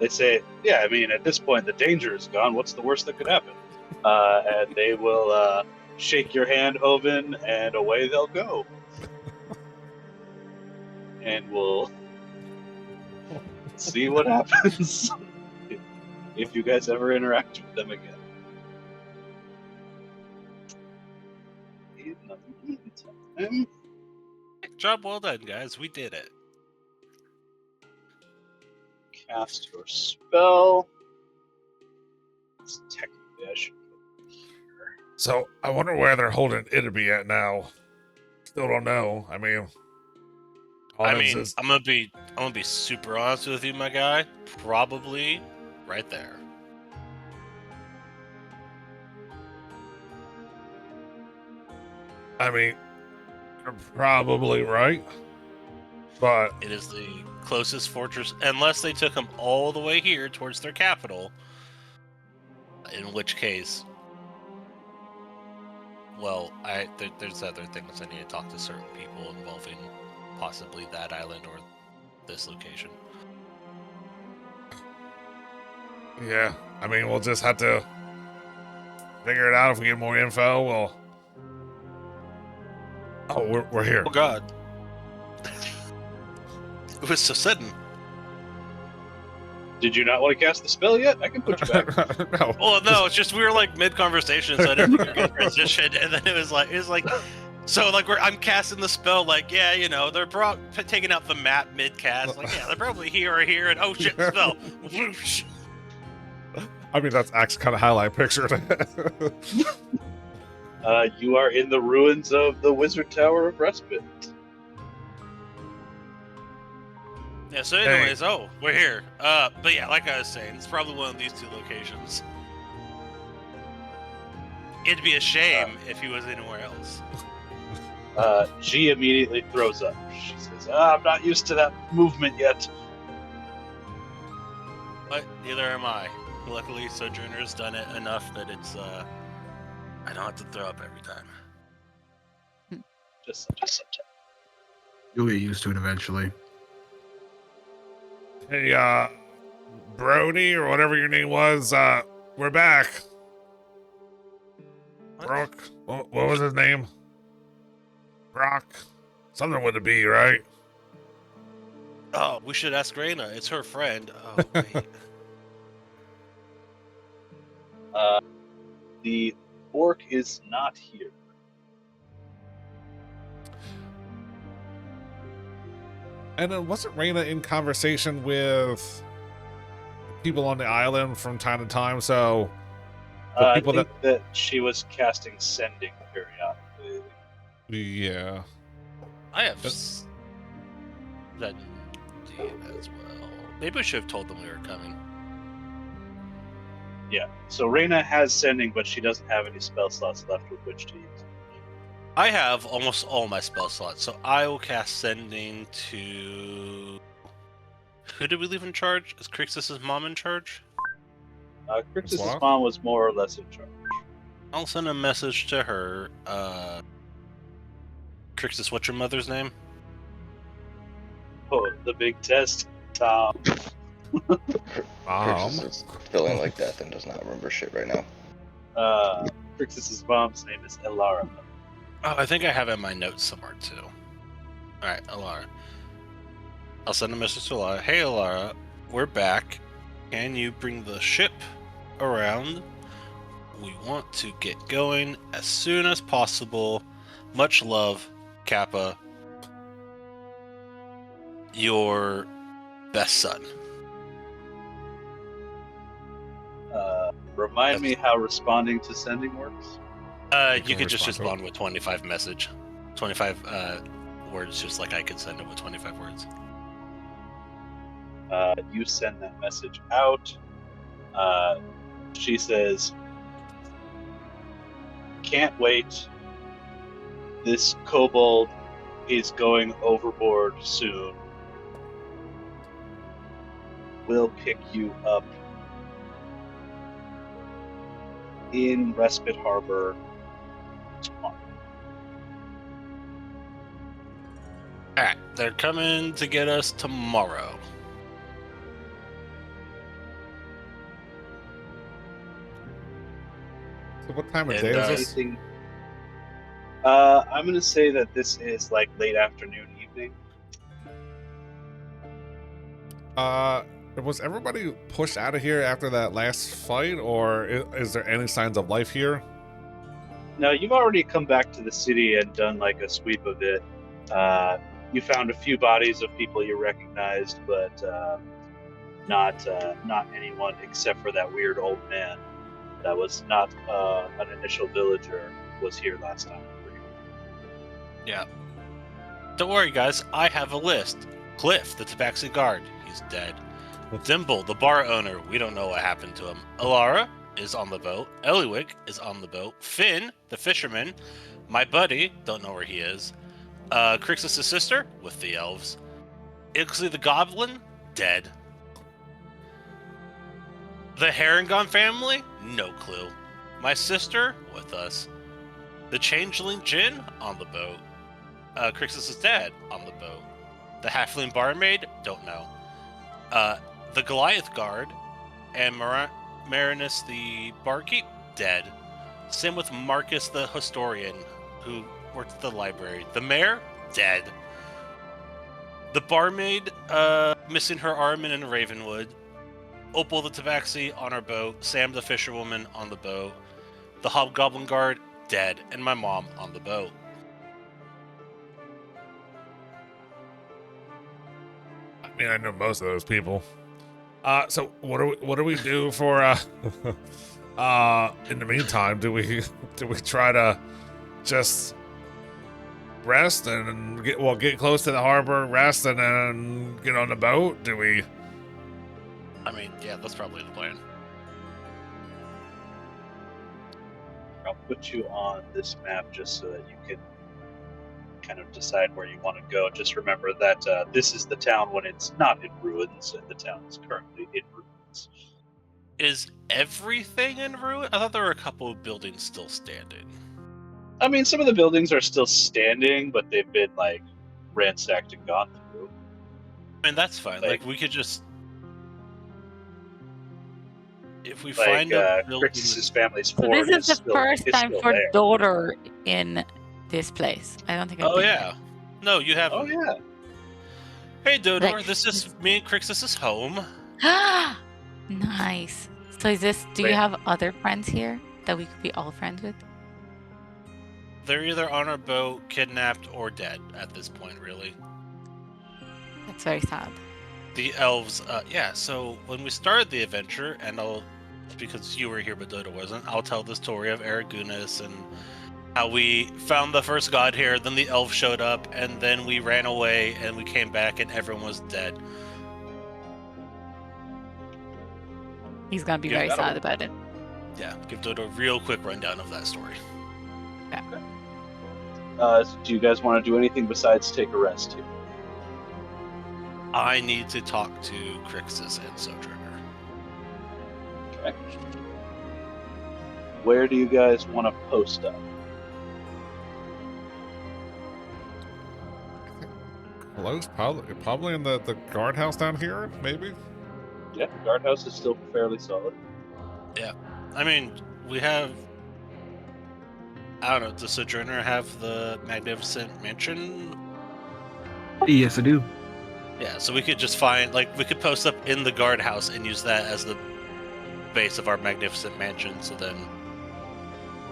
They say, yeah, I mean, at this point, the danger is gone. What's the worst that could happen? And they will shake your hand, Hoven, and away they'll go. And we'll see what happens if you guys ever interact with them again. In the meantime, Job well done, guys. We did it. cast your spell. Technically, I should put it here. So I wonder where they're holding Itaby at now. Still don't know. I mean, all this is- I'm gonna be super honest with you, my guy. Probably right there. I mean, you're probably right, but It is the closest fortress, unless they took them all the way here towards their capital. In which case, well, there's other things I need to talk to certain people involving possibly that island or this location. yeah, I mean, we'll just have to figure it out. If we get more info, we're here. Oh God! It was so sudden. Did you not want to cast the spell yet? I can put you back. No. Well, no, it's just we were like mid conversation, so I didn't think we were gonna transition, and then it was like, so like I'm casting the spell, like they're taking out the map mid cast, like they're probably here or here, and oh shit, spell. Whoosh. I mean, that's actually kind of how I pictured it. You are in the ruins of the Wizard Tower of Respite. Yeah. So, anyways, we're here. But yeah, like I was saying, it's probably one of these two locations. It'd be a shame if he was anywhere else. G immediately throws up. She says, I'm not used to that movement yet. But neither am I. Luckily, Sojourner's done it enough that it's I don't have to throw up every time. Just sometimes. You'll get used to it eventually. Hey, Brody, or whatever your name was, we're back. Brooke, what was his name? Brock? Something with a B, right? Oh, we should ask Raina. It's her friend. Oh, wait. The orc is not here. And then wasn't Raina in conversation with people on the island from time to time? So I people think that she was casting sending periodically. yeah. I have that deed as well. Maybe we should have told them we were coming. Yeah. So Reyna has sending, but she doesn't have any spell slots left with which to use. I have almost all my spell slots, so I will cast sending to. Who did we leave in charge? Is Crixus' mom in charge? Crixus' Wow. mom was more or less in charge. I'll send a message to her. Crixus, what's your mother's name? Oh, the big test, Tom. Crixus is feeling like death and does not remember shit right now. Crixus's mom's name is Elara. Oh, I think I have it in my notes somewhere too. Alright, Alara. I'll send a message to Alara. Hey Alara, we're back. Can you bring the ship around? We want to get going as soon as possible. Much love, Kappa. Your best son. Remind me how responding to sending works. You could just respond with 25 words, just like I could send it with 25 words. You send that message out. She says, "Can't wait. This kobold is going overboard soon. We'll pick you up in Respite Harbor tomorrow." Alright, they're coming to get us tomorrow. So what time of And, day is this? Anything? I'm gonna say that this is like late afternoon, evening. Was everybody pushed out of here after that last fight, or is there any signs of life here? No, you've already come back to the city and done like a sweep of it. You found a few bodies of people you recognized, but not anyone except for that weird old man that was not an initial villager, was here last time. Yeah. Don't worry, guys. I have a list. Cliff, the tabaxi guard. He's dead. Dimble, the bar owner. We don't know what happened to him. Alara is on the boat. Eliwick is on the boat. Finn, the fisherman. My buddy. Don't know where he is. Crixus' sister, with the elves. Ixley the goblin, dead. The Harangon family, no clue. My sister, with us. The changeling Jin, on the boat. Crixus' dad, on the boat. The halfling barmaid, don't know. The Goliath guard, and Marinus the barkeep, dead. Same with Marcus the historian, who worked at the library. The mayor, dead. The barmaid, missing her arm in Ravenwood. Opal the tabaxi on our boat. Sam the fisherwoman on the boat. The hobgoblin guard, dead. And my mom on the boat. I mean, I know most of those people. So what do we do for in the meantime? Do we try to just rest and get close to the harbor, rest, and then get on the boat? Do we? I mean, yeah, that's probably the plan. I'll put you on this map just so that you can kind of decide where you want to go. Just remember that this is the town when it's not in ruins, and the town is currently in ruins. Is everything in ruin? I thought there were a couple of buildings still standing. I mean, some of the buildings are still standing, but they've been like ransacked and gone through. I mean, that's fine. Like- Like we could just, if we Like find a building. Crixus' family's So fort this is the still, first is time still for there. Dodor in this place. I don't think I've Oh been yeah, no, you haven't. Oh yeah. Hey Dodor, Like- this is me and Crixus' home. there. Nice. So is this? Do Wait. you have other friends here that we could be all friends with? They're either on our boat, kidnapped, or dead at this point, really. That's very sad. The elves, yeah, so when we started the adventure, and because you were here but Dodo wasn't, I'll tell the story of Aragunis and how we found the first god here, then the elves showed up, and then we ran away, and we came back, and everyone was dead. He's gonna be Yeah, very that'll- sad about it. Yeah, give Dodo a real quick rundown of that story. Do you guys want to do anything besides take a rest here? I need to talk to Crixus and Sojourner. Okay. Where do you guys want to post up? Hello's probably in the guardhouse down here, maybe? Yeah, the guardhouse is still fairly solid. I mean, we have. I don't know. Does Sojourner have the Magnificent Mansion? Yes, I do. Yeah, so we could just find, like, we could post up in the guardhouse and use that as the base of our Magnificent Mansion, so then,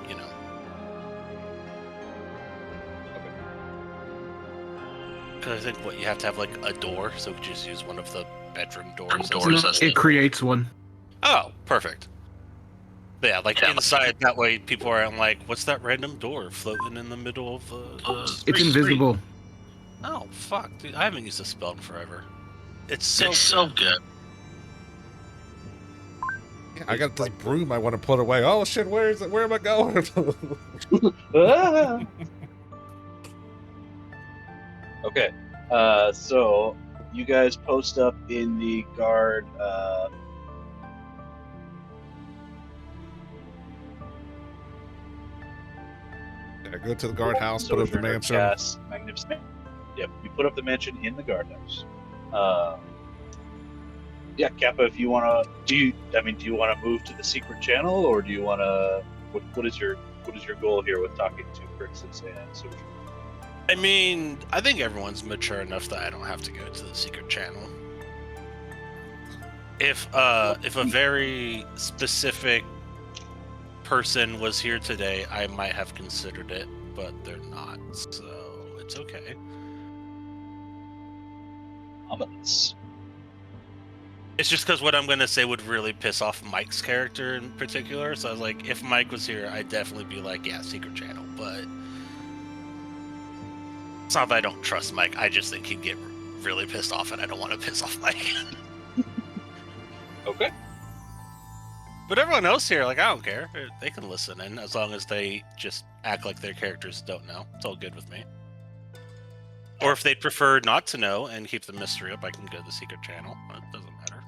you know. Because I think, what, you have to have, like, a door, so we could just use one of the bedroom doors. It creates one. Oh, perfect. But yeah, like, inside, that way people aren't like, what's that random door floating in the middle of the It's invisible. Oh, fuck, dude, I haven't used this spell in forever. It's so good. Yeah, I got this broom I want to put away. Oh shit, where is it? Where am I going? Ah! Okay, so you guys post up in the guard. I go to the guardhouse, put up the Sojourner mansion. casts Magnificent. Yep, you put up the mansion in the guardhouse. Yeah, Kappa, if you want to, do you want to move to the secret channel, or do you want to? What is your goal here with talking to Crixus and Sojourner? I mean, I think everyone's mature enough that I don't have to go to the secret channel. If a very specific person was here today, I might have considered it, but they're not, so it's okay. Ominous. It's just because what I'm going to say would really piss off Mike's character in particular, so I was like, if Mike was here, I'd definitely be like, yeah, secret channel, but it's not that I don't trust Mike, I just think he'd get really pissed off, and I don't want to piss off Mike. Okay. But everyone else here, like, I don't care. They can listen in as long as they just act like their characters don't know. It's all good with me. Or if they'd prefer not to know and keep the mystery up, I can go to the secret channel. It doesn't matter.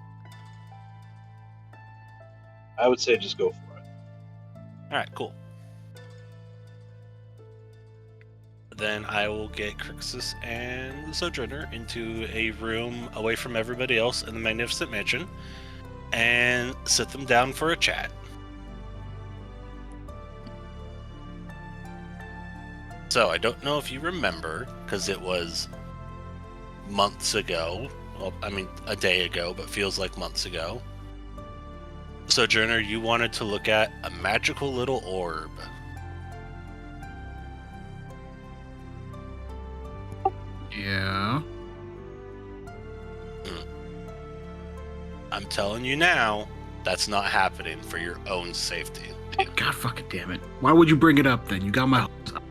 I would say just go for it. Alright, cool. Then I will get Crixus and the Sojourner into a room away from everybody else in the Magnificent Mansion and sit them down for a chat. So, I don't know if you remember, because it was months ago. Well, I mean, a day ago, but feels like months ago. Sojourner, you wanted to look at a magical little orb. Yeah. I'm telling you now, that's not happening for your own safety. God fucking damn it. Why would you bring it up then? You got my hopes up.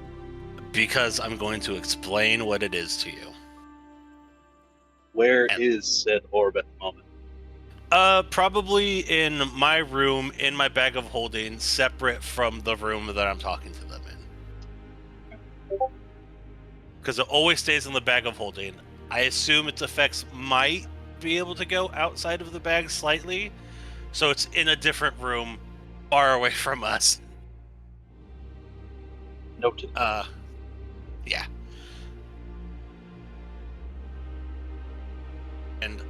Because I'm going to explain what it is to you. Where is said orb at the moment? Probably in my room, in my bag of holding, separate from the room that I'm talking to them in. Because it always stays in the bag of holding. I assume its effects might be able to go outside of the bag slightly, so it's in a different room, far away from us. Noted. Yeah. And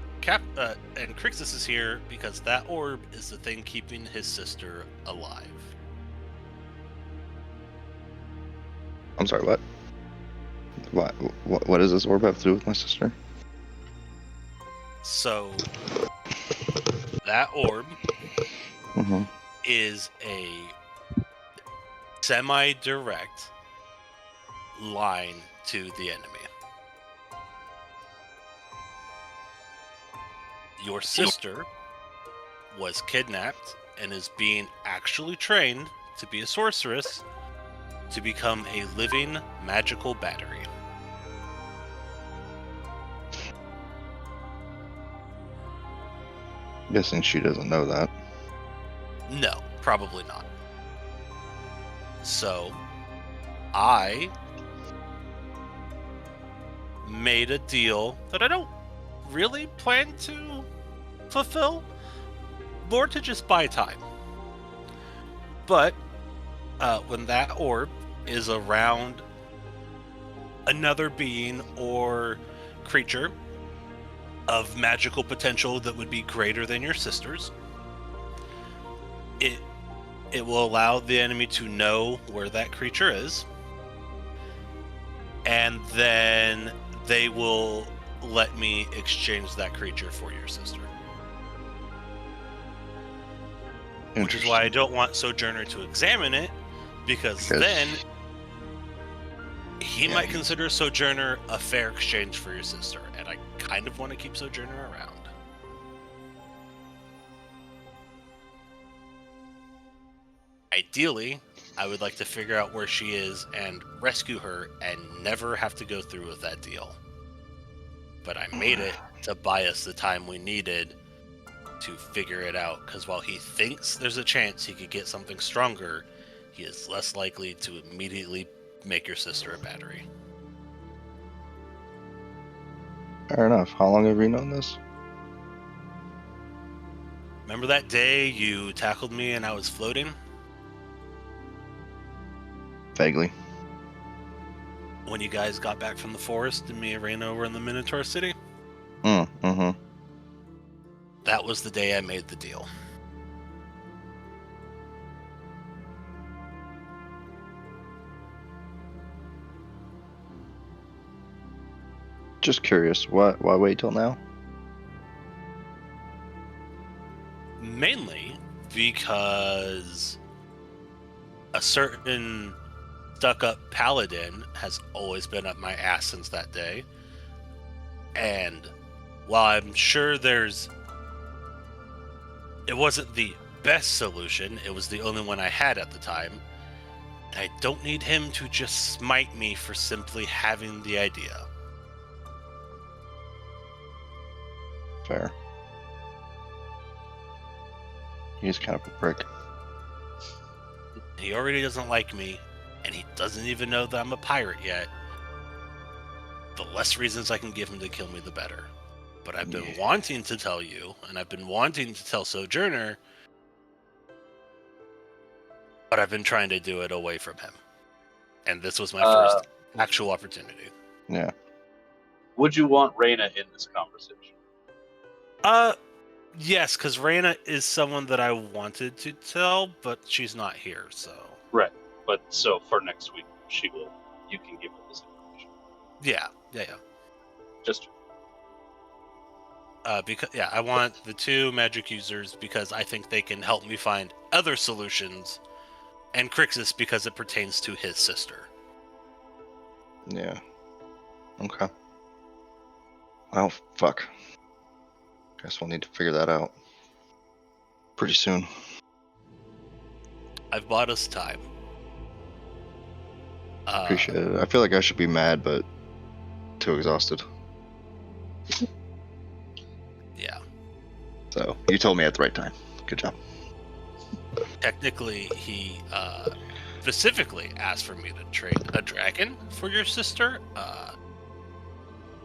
and Crixus is here because that orb is the thing keeping his sister alive. I'm sorry, what? What does this orb have to do with my sister? So, that orb Mm-hmm. is a semi-direct line to the enemy. Your sister was kidnapped and is being actually trained to be a sorceress to become a living magical battery. I'm guessing she doesn't know that. No, probably not. So, I made a deal that I don't really plan to fulfill, more to just buy time. But when that orb is around another being or creature of magical potential that would be greater than your sister's. It will allow the enemy to know where that creature is, and then they will let me exchange that creature for your sister. Which is why I don't want Sojourner to examine it, because then he might consider Sojourner a fair exchange for your sister, and I kind of want to keep Sojourner around. Ideally, I would like to figure out where she is and rescue her and never have to go through with that deal. But I made it to buy us the time we needed to figure it out, because while he thinks there's a chance he could get something stronger, he is less likely to immediately make your sister a battery. Fair enough. How long have you known this? Remember that day you tackled me and I was floating? Vaguely. When you guys got back from the forest and me and Raina were in the Minotaur City? Mm-hmm. That was the day I made the deal. Just curious. Why wait till now? Mainly because a certain stuck-up paladin has always been up my ass since that day. And while I'm sure it wasn't the best solution, it was the only one I had at the time. And I don't need him to just smite me for simply having the idea. Fair. He's kind of a prick. He already doesn't like me, and he doesn't even know that I'm a pirate yet. The less reasons I can give him to kill me, the better. But I've been wanting to tell you, and I've been wanting to tell Sojourner, but I've been trying to do it away from him. And this was my first actual opportunity. Yeah. Would you want Raina in this conversation? Yes, because Raina is someone that I wanted to tell, but she's not here, so... Right. But so for next week, you can give her this information. Yeah. Just... because I want the two magic users because I think they can help me find other solutions, and Crixus because it pertains to his sister. Yeah. Okay. Well, fuck. Guess we'll need to figure that out pretty soon. I've bought us time. Appreciate it. I feel like I should be mad, but too exhausted. Yeah. So, you told me at the right time. Good job. Technically, he specifically asked for me to trade a dragon for your sister.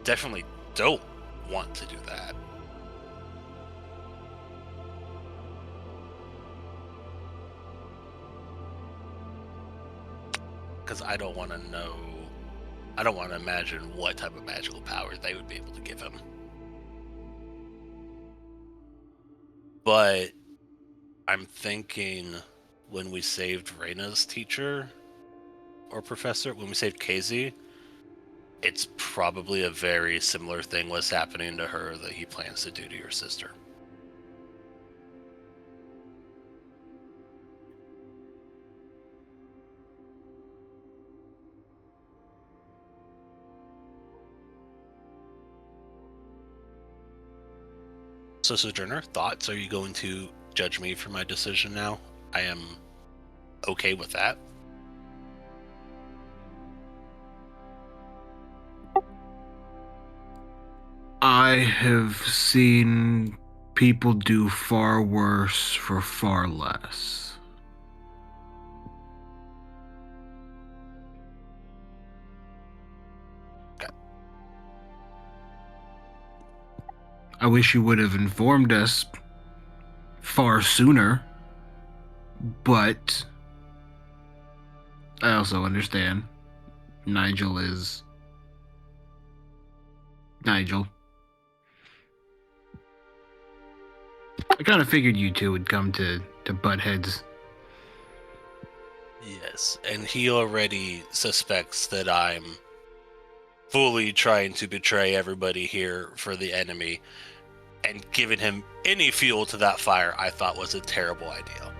Definitely don't want to do that. Because I don't want to imagine what type of magical power they would be able to give him. But I'm thinking when we saved Raina's teacher or professor, when we saved Casey, it's probably a very similar thing was happening to her that he plans to do to your sister. So, Sojourner, thoughts? Are you going to judge me for my decision now? I am okay with that. I have seen people do far worse for far less. Okay. I wish you would have informed us far sooner, but I also understand Nigel is Nigel. I kind of figured you two would come to butt heads. Yes, and he already suspects that I'm fully trying to betray everybody here for the enemy, and giving him any fuel to that fire I thought was a terrible idea.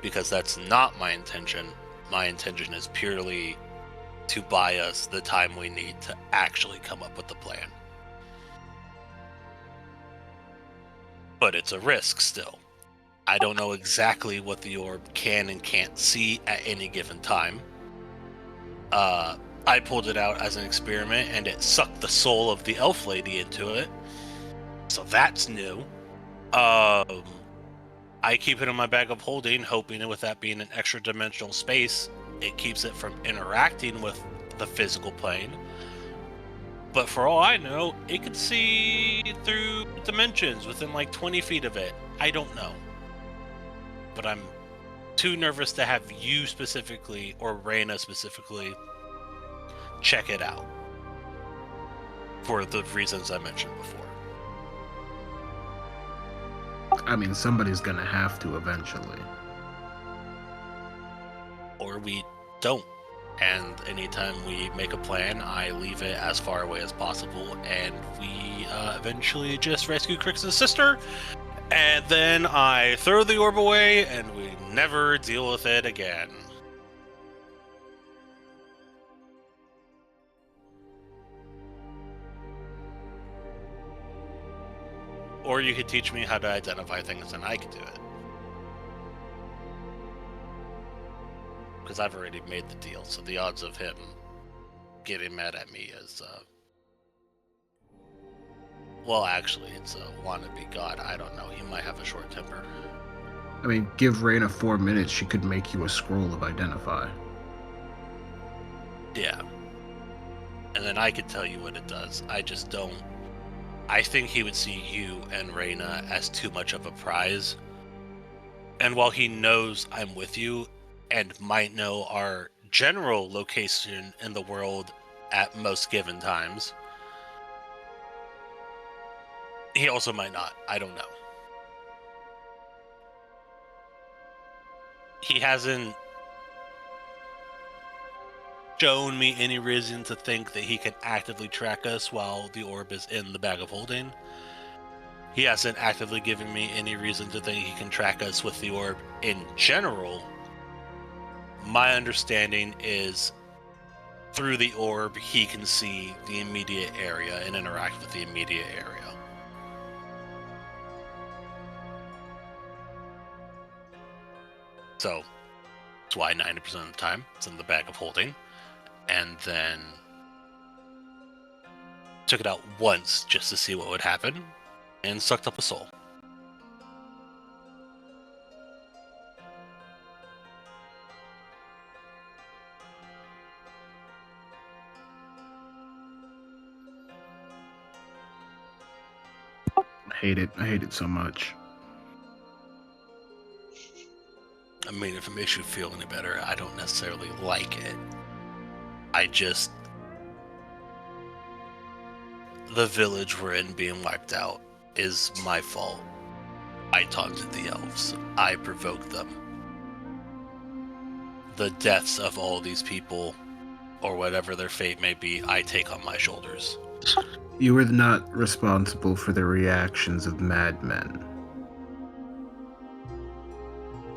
Because that's not my intention. My intention is purely to buy us the time we need to actually come up with the plan. But it's a risk still. I don't know exactly what the orb can and can't see at any given time. I pulled it out as an experiment and it sucked the soul of the elf lady into it. So that's new. I keep it in my bag of holding, hoping that with that being an extra dimensional space, it keeps it from interacting with the physical plane. But for all I know, it could see through dimensions within like 20 feet of it. I don't know. But I'm too nervous to have you specifically, or Reyna specifically, check it out. For the reasons I mentioned before. I mean, somebody's gonna have to eventually. Or we don't. And anytime we make a plan, I leave it as far away as possible, and we eventually just rescue Crix's sister, and then I throw the orb away, and we never deal with it again. Or you could teach me how to identify things, and I could do it. Because I've already made the deal, so the odds of him getting mad at me is, well, actually, it's a wannabe god. I don't know. He might have a short temper. I mean, give Reyna 4 minutes, she could make you a scroll of identify. Yeah. And then I could tell you what it does. I just don't. I think he would see you and Reyna as too much of a prize. And while he knows I'm with you, and might know our general location in the world at most given times, he also might not. I don't know. He hasn't shown me any reason to think that he can actively track us while the orb is in the bag of holding. He hasn't actively given me any reason to think he can track us with the orb in general. My understanding is through the orb, he can see the immediate area and interact with the immediate area. So, that's why 90% of the time it's in the bag of holding. And then took it out once just to see what would happen, and sucked up a soul. I hate it. I hate it so much. I mean, if it makes you feel any better, I don't necessarily like it. I just... The village we're in being wiped out is my fault. I taunted the elves. I provoked them. The deaths of all these people, or whatever their fate may be, I take on my shoulders. You were not responsible for the reactions of madmen.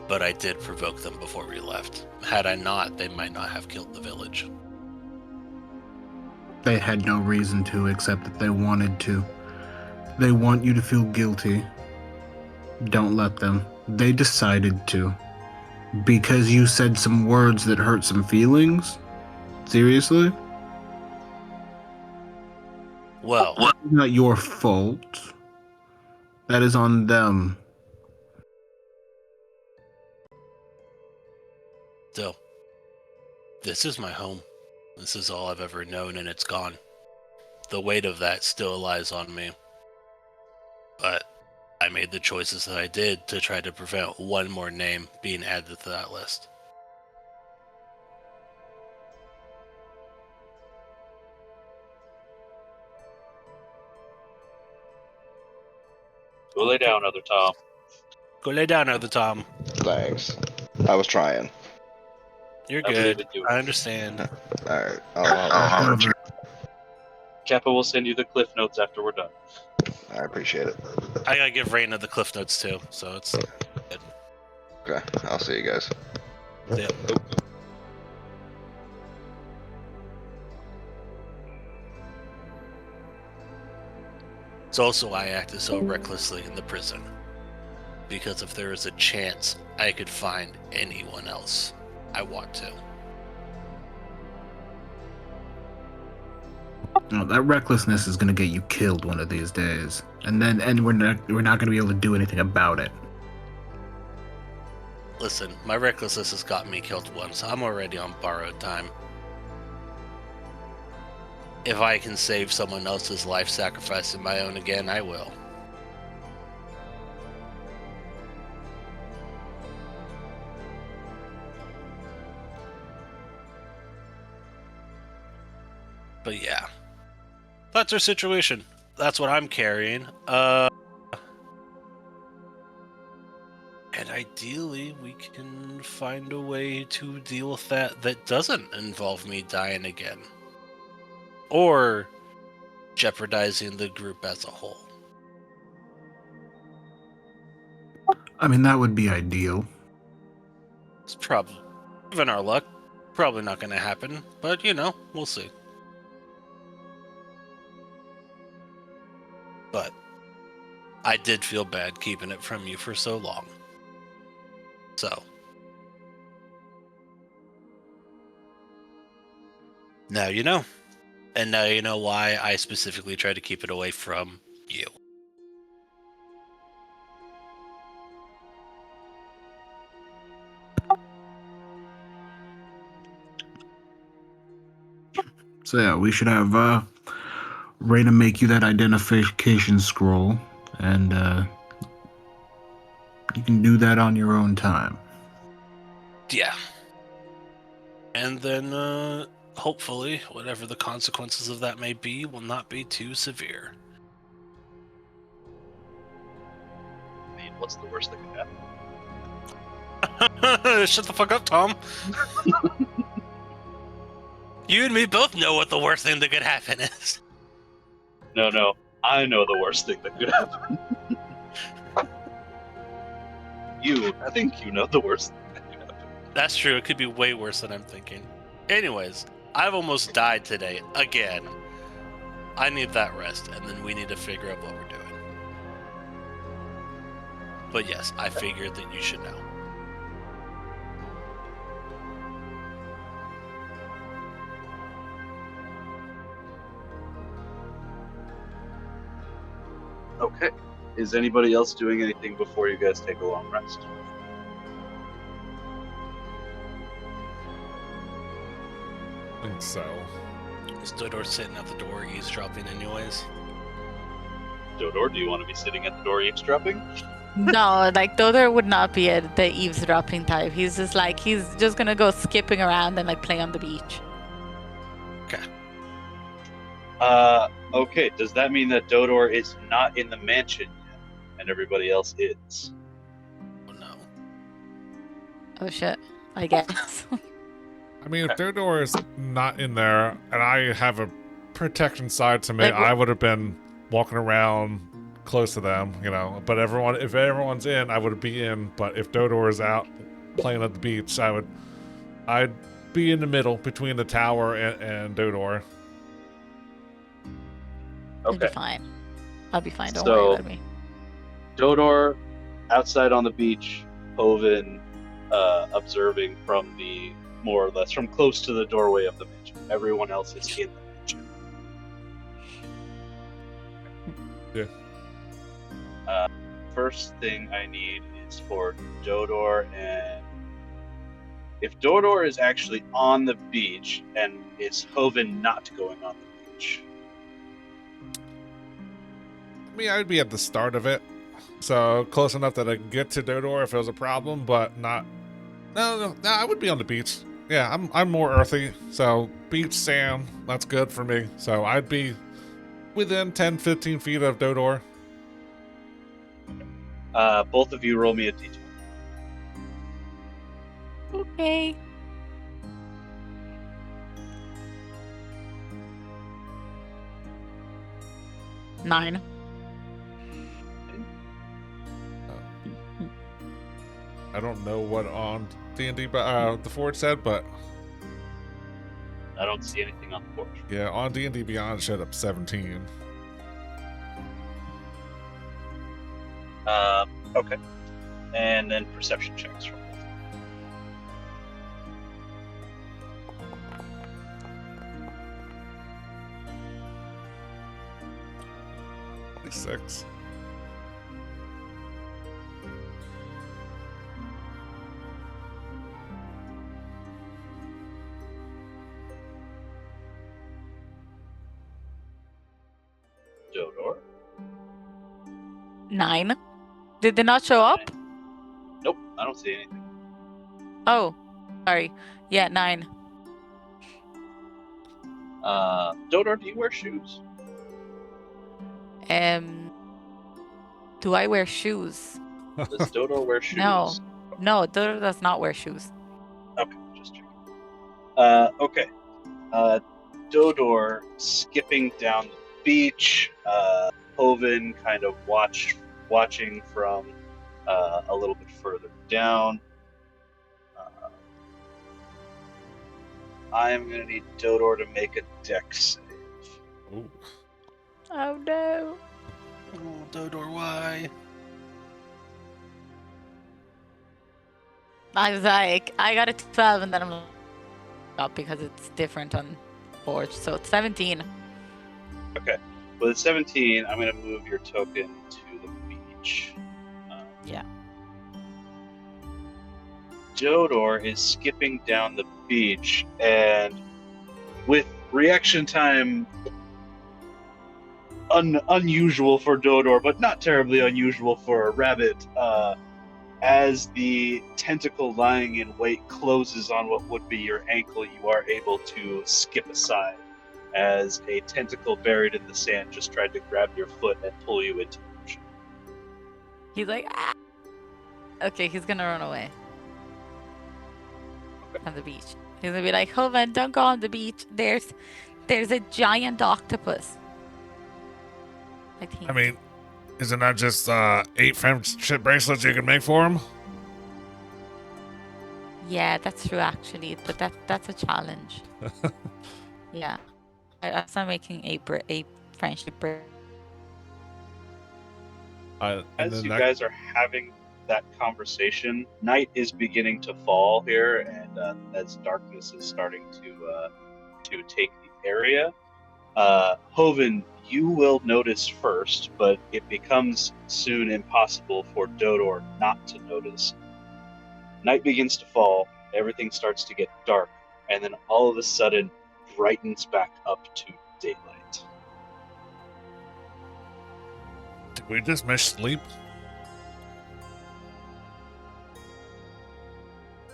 But I did provoke them before we left. Had I not, they might not have killed the village. They had no reason to, except that they wanted to. They want you to feel guilty. Don't let them. They decided to. Because you said some words that hurt some feelings? Seriously? Well, It's not your fault. That is on them. still, this is my home. This is all I've ever known, and it's gone. The weight of that still lies on me. But I made the choices that I did to try to prevent one more name being added to that list. Go lay down, other Tom. Go lay down, other Tom. Thanks. I was trying. You're I believe good. in you. I understand. Alright. I'll Cover. Kappa will send you the cliff notes after we're done. I appreciate it. I gotta give Raina the cliff notes too, so it's Okay. I'll see you guys. yeah. It's also why I acted so recklessly in the prison. Because if there is a chance I could find anyone else, I want to. No, that recklessness is gonna get you killed one of these days, and we're not gonna be able to do anything about it. Listen, my recklessness has gotten me killed once. I'm already on borrowed time. If I can save someone else's life sacrificing my own again, I will. But yeah. That's our situation. That's what I'm carrying. And ideally, we can find a way to deal with that doesn't involve me dying again. Or jeopardizing the group as a whole. I mean, that would be ideal. It's probably, given our luck, probably not going to happen. But, we'll see. But I did feel bad keeping it from you for so long. So now you know. And now you know why I specifically tried to keep it away from you. So yeah, we should have Raina make you that identification scroll, and you can do that on your own time. Yeah. And then, hopefully, whatever the consequences of that may be will not be too severe. I mean, what's the worst that could happen? Shut the fuck up, Tom. You and me both know what the worst thing that could happen is. No. I know the worst thing that could happen. I think you know the worst thing that could happen. That's true. It could be way worse than I'm thinking. Anyways, I've almost died today again. I need that rest, and then we need to figure out what we're doing. But yes, I figured that you should know. Okay. Is anybody else doing anything before you guys take a long rest? I think so. Is Dodor sitting at the door eavesdropping anyways? Dodor, do you want to be sitting at the door eavesdropping? No, like Dodor would not be the eavesdropping type. He's just gonna go skipping around and like play on the beach. Okay. Does that mean that Dodor is not in the mansion yet, and everybody else is? Oh no. Oh shit, I guess. I mean, if Dodor is not in there, and I have a protection side to me, Like, I would have been walking around close to them, But if everyone's in, I would be in. But if Dodor is out playing at the beach, I'd be in the middle between the tower and Dodor. I'll be Okay. fine. I'll be fine. Don't So- worry about me. Dodor, outside on the beach, Jovan observing from more or less from close to the doorway of the mansion. Everyone else is in the mansion. Yeah. First thing I need is for Dodor, and if Dodor is actually on the beach, and is Jovan not going on the beach? I mean, I'd be at the start of it, so close enough that I could get to Dodor if it was a problem, but not. No, I would be on the beach. Yeah, I'm more earthy, so beach, sand, that's good for me. So I'd be within 10, 15 feet of Dodor. Both of you roll me a d20. Okay. Nine. I don't know what on D&D, the Forge said, but I don't see anything on the board. yeah, on D&D Beyond showed up 17. Okay. And then perception checks from both. Six. Dodor. 9. Did they not show up? Nope, I don't see anything. Oh, sorry. Yeah, 9. Dodor, do you wear shoes? Do I wear shoes? Does Dodor wear shoes? No. No, Dodor does not wear shoes. Okay, just checking. Okay. Dodor skipping down the beach. Jovan kind of watching from a little bit further down. I am going to need Dodor to make a dex save. Ooh. Oh no. Oh, Dodor, why? I was like, I got a 12 and then I'm up because it's different on Forge. So it's 17. Okay. With a 17, I'm going to move your token to the beach. Yeah. Dodor is skipping down the beach, and with reaction time unusual for Dodor, but not terribly unusual for a rabbit, as the tentacle lying in wait closes on what would be your ankle, you are able to skip aside, as a tentacle buried in the sand just tried to grab your foot and pull you into the ocean. He's like, ah. Okay, he's gonna run away. On the beach. He's gonna be like, Jovan, don't go on the beach. There's a giant octopus. I mean, is it not just 8 friendship bracelets you can make for him? Yeah, that's true actually, but that's a challenge. Yeah, I start making a friendship. As you guys are having that conversation, night is beginning to fall here, and as darkness is starting to take the area, Jovan, you will notice first, but it becomes soon impossible for Dodor not to notice. Night begins to fall, everything starts to get dark, and then all of a sudden brightens back up to daylight. Did we just miss sleep?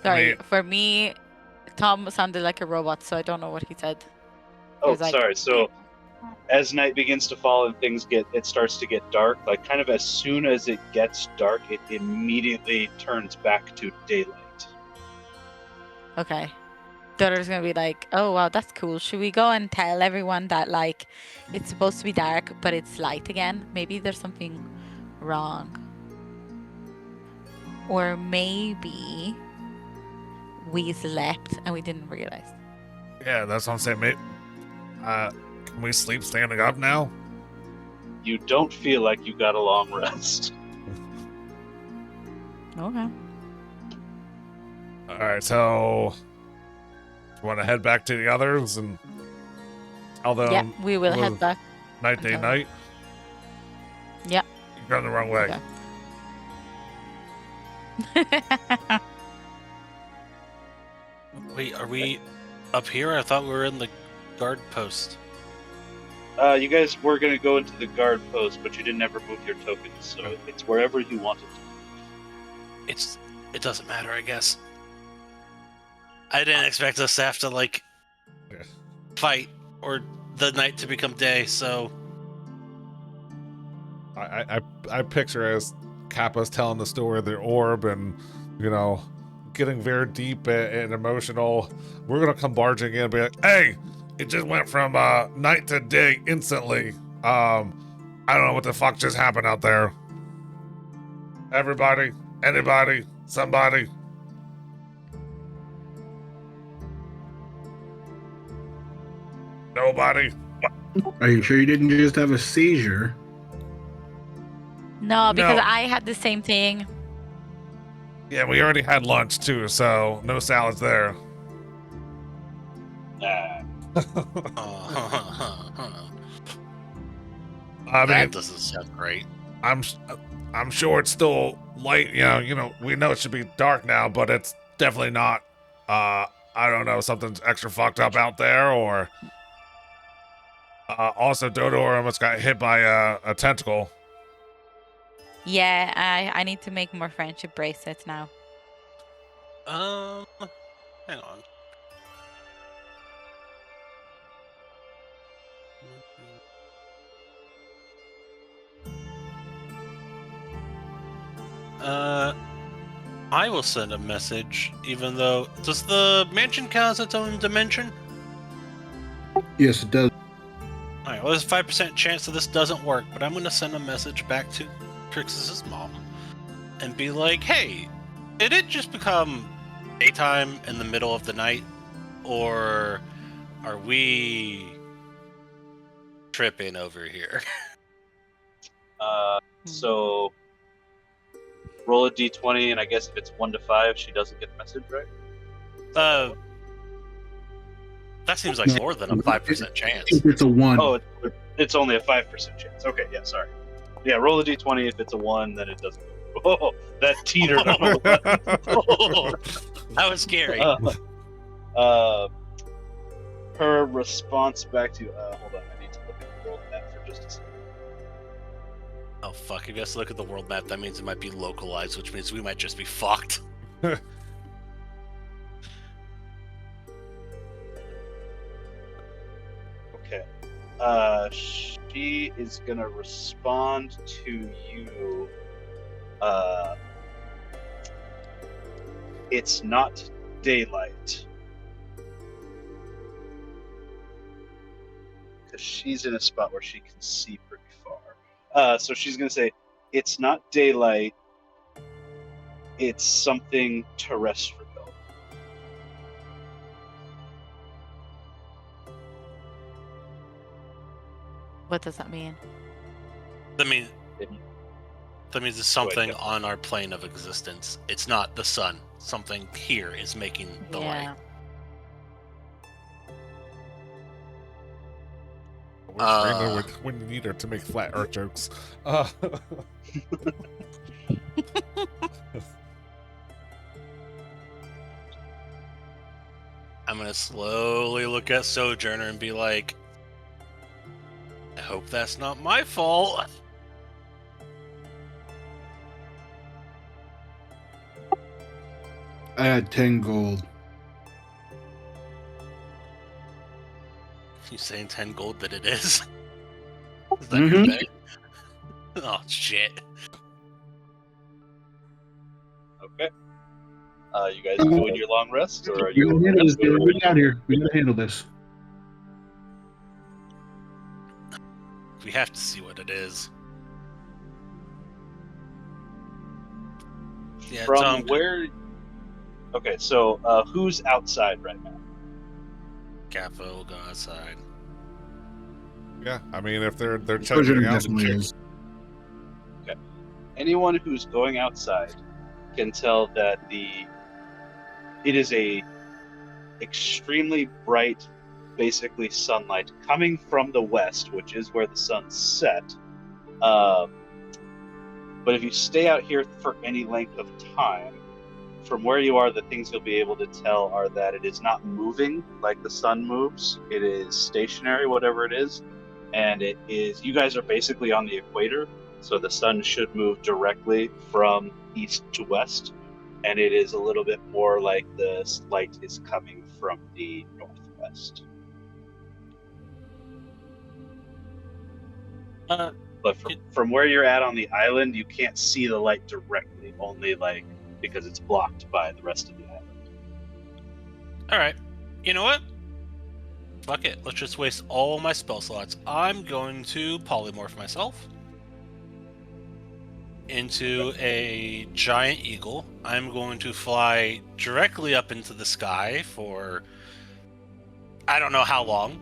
Sorry, for me, Tom sounded like a robot, so I don't know what he said. He Oh, was like, sorry. So, as night begins to fall and it starts to get dark, like kind of as soon as it gets dark, it immediately turns back to daylight. Okay. Daughter's gonna be like, oh wow, that's cool. Should we go and tell everyone that like it's supposed to be dark, but it's light again? Maybe there's something wrong. Or maybe we slept and we didn't realize. Yeah, that's what I'm saying. Mate. Can we sleep standing up now? You don't feel like you got a long rest. Okay. All right, so you want to head back to the others and tell them? Yeah, we will head back. Night, day, Okay. night. Yeah. You're going the wrong way. Okay. Wait, are we up here? I thought we were in the guard post. You guys were going to go into the guard post, but you didn't ever move your tokens, so it's wherever you wanted to. It doesn't matter, I guess. I didn't expect us to have to like Yeah. fight or the night to become day, so I picture us Kappa's telling the story of the orb and, you know, getting very deep and emotional, we're gonna come barging in and be like, hey, it just went from night to day instantly. I don't know what the fuck just happened out there. Everybody, anybody, somebody. Nobody. Are you sure you didn't just have a seizure? No, because No. I had the same thing. Yeah, we already had lunch too, so no salads there. Nah. I mean, That doesn't sound great. I'm sure it's still light. You know, we know it should be dark now, but it's definitely not. I don't know, something's extra fucked up out there, or also Dodor almost got hit by a tentacle. Yeah, I need to make more friendship bracelets now. Hang on. I will send a message, even though... Does the mansion count as its own dimension? Yes, it does. Alright, well, there's a 5% chance that this doesn't work, but I'm going to send a message back to Trix's mom and be like, hey, did it just become daytime in the middle of the night? Or are we tripping over here? So roll a d20, and I guess if it's 1 to 5, she doesn't get the message, right? That seems like more than a 5% chance. If it's a 1. Oh, it's only a 5% chance. Okay, yeah, sorry. Yeah, roll a d20. If it's a 1, then it doesn't. Oh, that teetered on the button. That was scary. Her response back to hold on, I need to look at the world map for just a second. Oh fuck, if you guys look at the world map, that means it might be localized, which means we might just be fucked. Okay. She is gonna respond to you. It's not daylight. Because she's in a spot where she can see pretty far. So she's gonna say, it's not daylight, it's something terrestrial. What does that mean? That means it's something Go ahead, on our plane of existence. It's not the sun. Something here is making the light. Where's Randall when you need her to make flat earth jokes? I'm gonna slowly look at Sojourner and be like, I hope that's not my fault. I had 10 gold. You saying 10 gold that it is? Is that your bet? Oh shit. Okay. You guys doing your long rest, or are We you? gotta handle this, dude. We got here. We gotta handle this. We have to see what it is. Yeah, From where? Okay, so who's outside right now? Kappa will go outside. Yeah, I mean, if they're checking Sojourner out, definitely is. Okay. Anyone who's going outside can tell that it is a extremely bright, basically sunlight coming from the west, which is where the sun's set. But if you stay out here for any length of time, from where you are, the things you'll be able to tell are that it is not moving like the sun moves. It is stationary, whatever it is. And it is, you guys are basically on the equator, so the sun should move directly from east to west. And it is a little bit more like the light is coming from the northwest. But from where you're at on the island, you can't see the light directly, only like because it's blocked by the rest of the island. All right. You know what? Fuck it. Let's just waste all my spell slots. I'm going to polymorph myself into a giant eagle. I'm going to fly directly up into the sky for I don't know how long.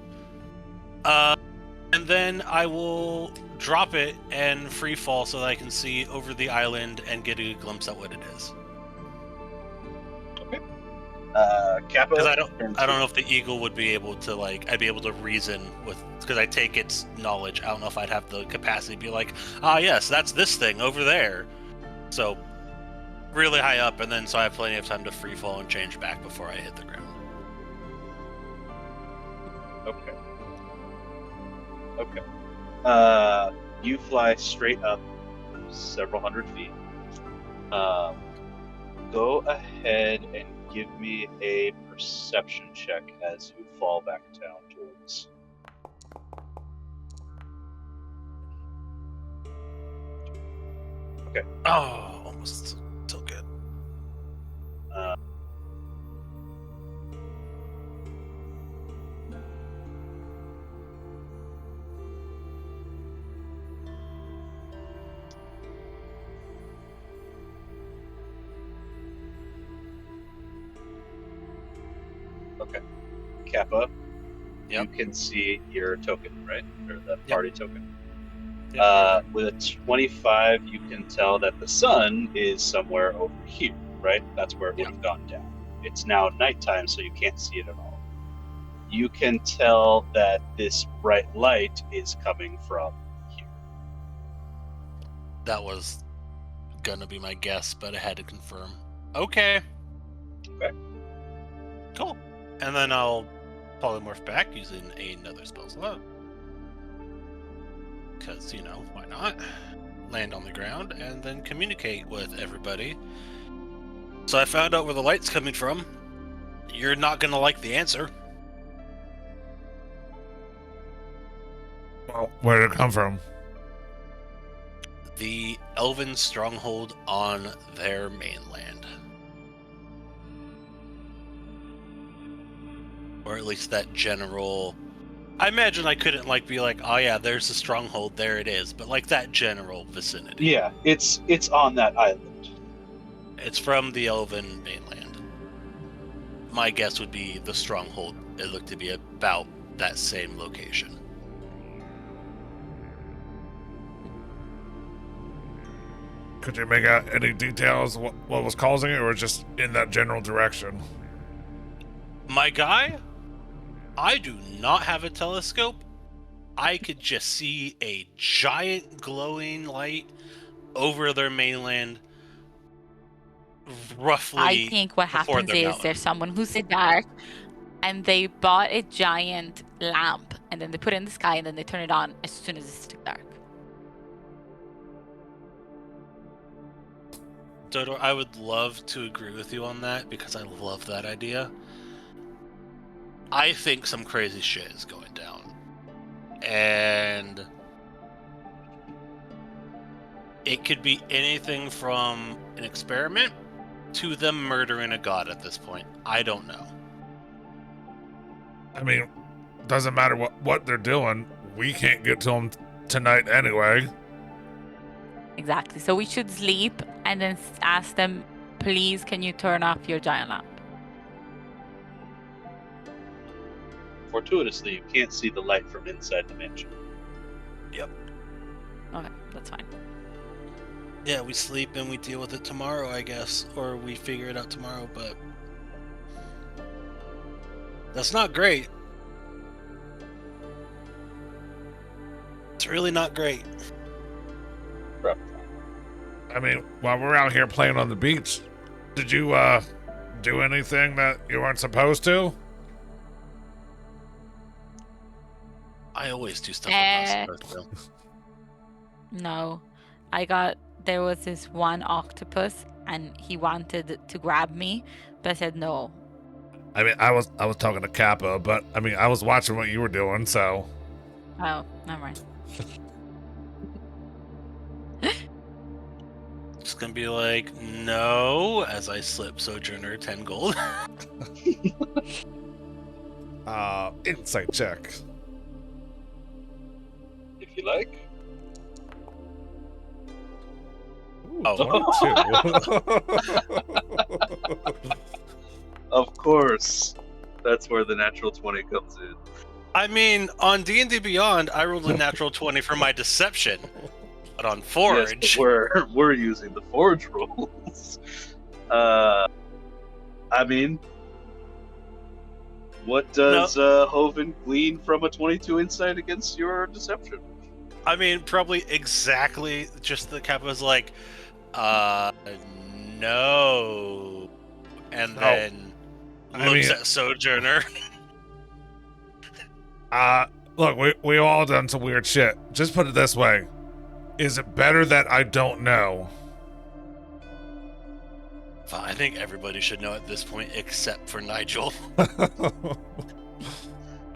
And then I will drop it and free fall so that I can see over the island and get a glimpse at what it is. Okay. Kappa. Because I don't know if the eagle would be able to I'd be able to reason with, because I take its knowledge. I don't know if I'd have the capacity to be like, yes, that's this thing over there. So really high up, and then so I have plenty of time to free fall and change back before I hit the ground. Okay. You fly straight up several hundred feet. Go ahead and give me a perception check as you fall back down towards. Okay. Oh, almost still good. Okay. Kappa, Yep. you can see your token, right? Or the party token. Yep. With a 25, you can tell that the sun is somewhere over here, right? That's where it would have gone down. It's now nighttime, so you can't see it at all. You can tell that this bright light is coming from here. That was gonna be my guess, but I had to confirm. Okay. Okay. Cool. And then I'll polymorph back using another spell slot. Because, why not? Land on the ground and then communicate with everybody. So I found out where the light's coming from. You're not gonna like the answer. Well, where did it come from? The elven stronghold on their mainland. Or at least that general... I imagine I couldn't be like, oh yeah, there's a stronghold, there it is. But that general vicinity. Yeah, it's on that island. It's from the elven mainland. My guess would be the stronghold. It looked to be about that same location. Could you make out any details what was causing it, or just in that general direction? My guy, I do not have a telescope. I could just see a giant glowing light over their mainland, roughly. I think what before happens their is mountain. there's someone who's in dark and they bought a giant lamp and then they put it in the sky and then they turn it on as soon as it's dark. Dodor, I would love to agree with you on that because I love that idea. I think some crazy shit is going down. And it could be anything from an experiment to them murdering a god at this point. I don't know. I mean, doesn't matter what they're doing. We can't get to them tonight anyway. Exactly. So we should sleep and then ask them, please, can you turn off your giant lamp? Fortuitously, you can't see the light from inside the mansion. Yep. Okay, that's fine. Yeah, we sleep and we deal with it tomorrow, I guess. Or we figure it out tomorrow, but... that's not great. It's really not great. Rough. I mean, while we're out here playing on the beach, did you do anything that you weren't supposed to? I always do stuff I'm not supposed to. No. There was this one octopus and he wanted to grab me, but I said no. I mean, I was talking to Kappa, but I mean, I was watching what you were doing, so. Oh, never mind. gonna be like, no, as I slip Sojourner 10 gold. Insight check. If you like. Ooh, Oh. 22. Of course. That's where the natural 20 comes in. I mean, on D&D Beyond, I rolled a natural 20 for my deception. But on Forge... Yes, but we're using the Forge rules. I mean... What does Hoven glean from a 22 insight against your deception? I mean, probably exactly just the cap was like, no. And then looks at Sojourner. Look, we all done some weird shit. Just put it this way. Is it better that I don't know? I think everybody should know at this point, except for Nigel. I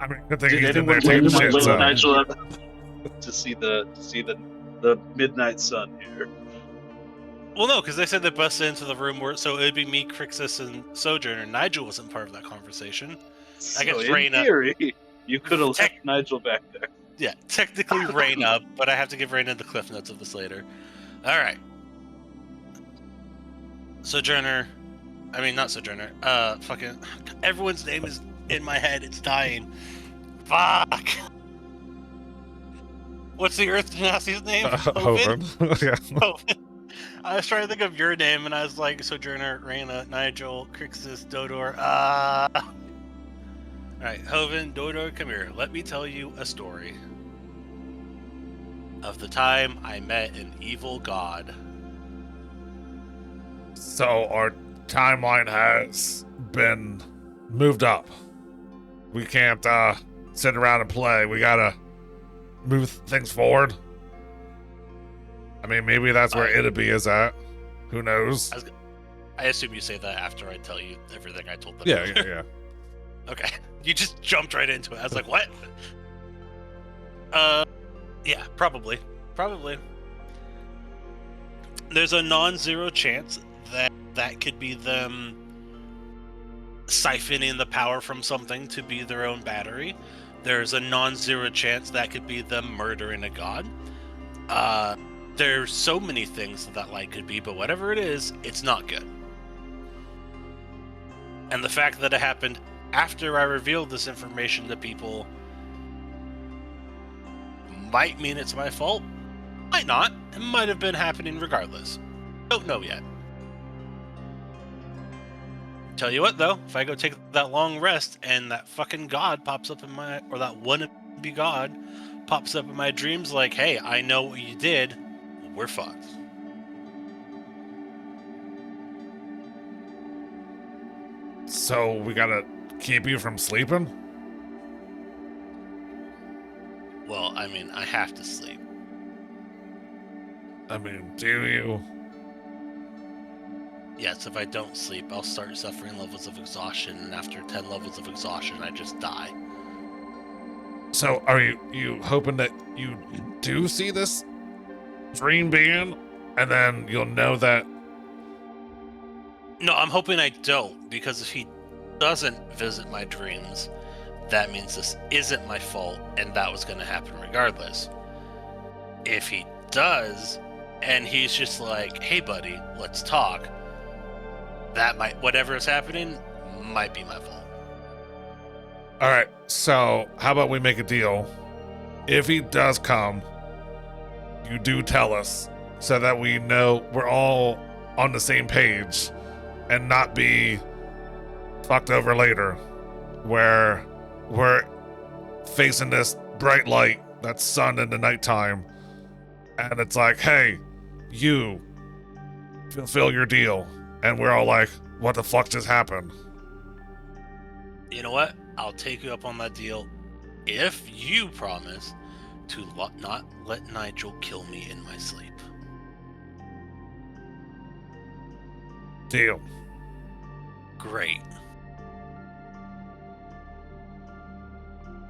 mean, good thing Did he's in anyone there taking wake shit, little so. Nigel up to see the midnight sun here? Well, no, because they said they busted into the room, so it'd be me, Crixus, and Sojourner. Nigel wasn't part of that conversation. So guess in Raina- theory, you could have left Nigel back there. Yeah, technically Raina, but I have to give Raina the cliff notes of this later. All right. Sojourner. I mean, not Sojourner. Fucking. Everyone's name is in my head. It's dying. Fuck. What's the Earth Genazi's name? Hoven. Yeah. Hoven. I was trying to think of your name, and I was like, Sojourner, Raina, Nigel, Crixus, Dodor. Alright, Jovan, Dodor, come here. Let me tell you a story of the time I met an evil god. So our timeline has been moved up. We can't sit around and play. We gotta move things forward. I mean, maybe that's where Itaby is at. Who knows? I assume you say that after I tell you everything I told them. Yeah. Okay. You just jumped right into it. I was like, what? Yeah, probably. Probably. There's a non-zero chance that could be them siphoning the power from something to be their own battery. There's a non-zero chance that could be them murdering a god. There's so many things that light could be, but whatever it is, it's not good. And the fact that it happened after I revealed this information to people might mean it's my fault. Might not. It might have been happening regardless. Don't know yet. Tell you what, though, if I go take that long rest and that fucking god pops up in my, or that wannabe god pops up in my dreams like, hey, I know what you did, we're fucked. So we gotta keep you from sleeping? Well, I mean, I have to sleep. I mean, do you? Yes, if I don't sleep, I'll start suffering levels of exhaustion, and after 10 levels of exhaustion, I just die. So are you hoping that you do see this dream being, and then you'll know that? No, I'm hoping I don't, because if he doesn't visit my dreams, that means this isn't my fault, and that was going to happen regardless. If he does, and he's just like, hey buddy, let's talk, that might, whatever is happening, might be my fault. All right, so how about we make a deal? If he does come, you do tell us, so that we know we're all on the same page and not be fucked over later, where we're facing this bright light, that sun in the nighttime, and it's like, hey, you fulfill your deal, and we're all like, what the fuck just happened? You know what? I'll take you up on that deal if you promise to not let Nigel kill me in my sleep. Deal. Great.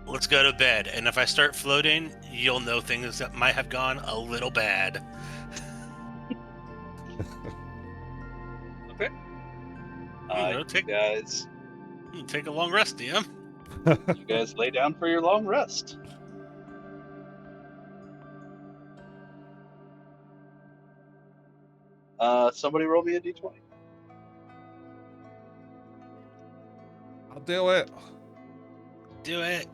Let's go to bed, and if I start floating, you'll know things that might have gone a little bad. Take a long rest, DM. You guys lay down for your long rest. Somebody roll me a d20. I'll do it. Do it.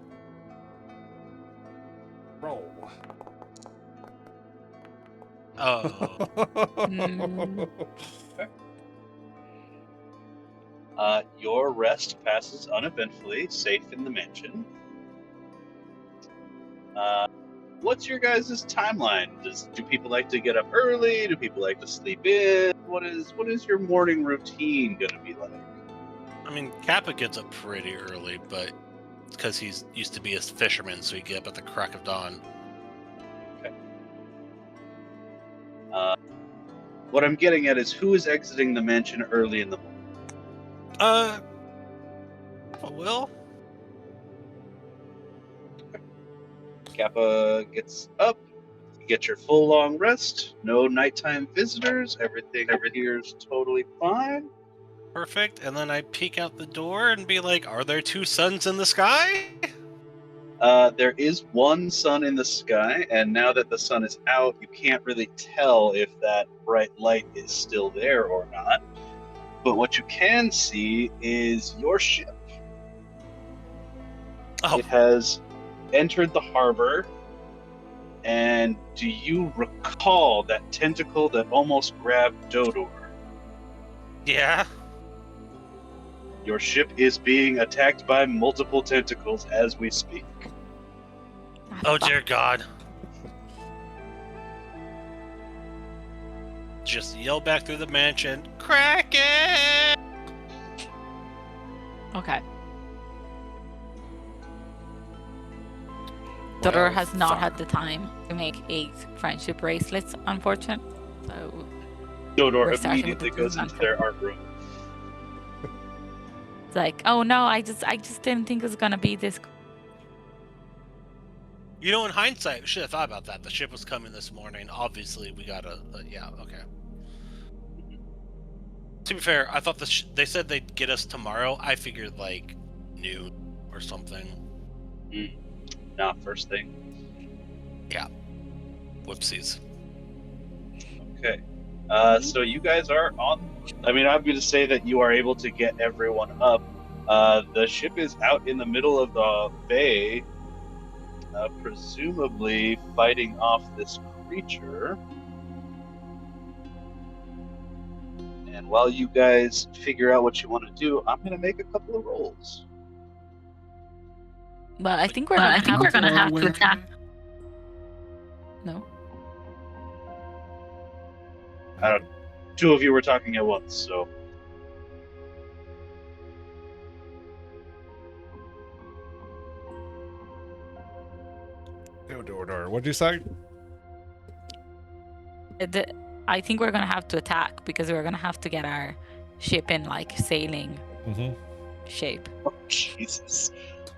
Roll. Oh. Your rest passes uneventfully, safe in the mansion. What's your guys' timeline? Do people like to get up early? Do people like to sleep in? What is your morning routine gonna be like? I mean, Kappa gets up pretty early, but because he's used to be a fisherman, so he get up at the crack of dawn. Okay. What I'm getting at is who is exiting the mansion early in the morning? Will? Kappa gets up. You get your full long rest. No nighttime visitors. Everything appears totally fine. Perfect. And then I peek out the door and be like, are there two suns in the sky? There is one sun in the sky, and now that the sun is out, you can't really tell if that bright light is still there or not. But what you can see is your ship. Oh, It has entered the harbor, and do you recall that tentacle that almost grabbed Dodor? yeah. Your ship is being attacked by multiple tentacles as we speak. Oh, dear God. Just yell back through the mansion, Kraken! Okay. Dodor Well, has not fuck. had the time to make 8 friendship bracelets, unfortunately. So Dodor We're starting with immediately the goes blue into lantern. their art room. it's like, oh no, I just didn't think it was gonna be this. You know, in hindsight, we should have thought about that. The ship was coming this morning. Obviously, we gotta... yeah, okay. To be fair, I thought they said they'd get us tomorrow. I figured, like, noon or something. Not first thing. Whoopsies. Okay. So you guys are on. I mean, I'm going to say that you are able to get everyone up. The ship is out in the middle of the bay, presumably fighting off this creature. And while you guys figure out what you want to do, I'm going to make a couple of rolls. But I think we're gonna have to attack. No. I don't. Two of you were talking at once, so. Dodor, what'd you say? I think we're gonna have to attack because we're gonna have to get our ship in like sailing shape. Oh, Jesus.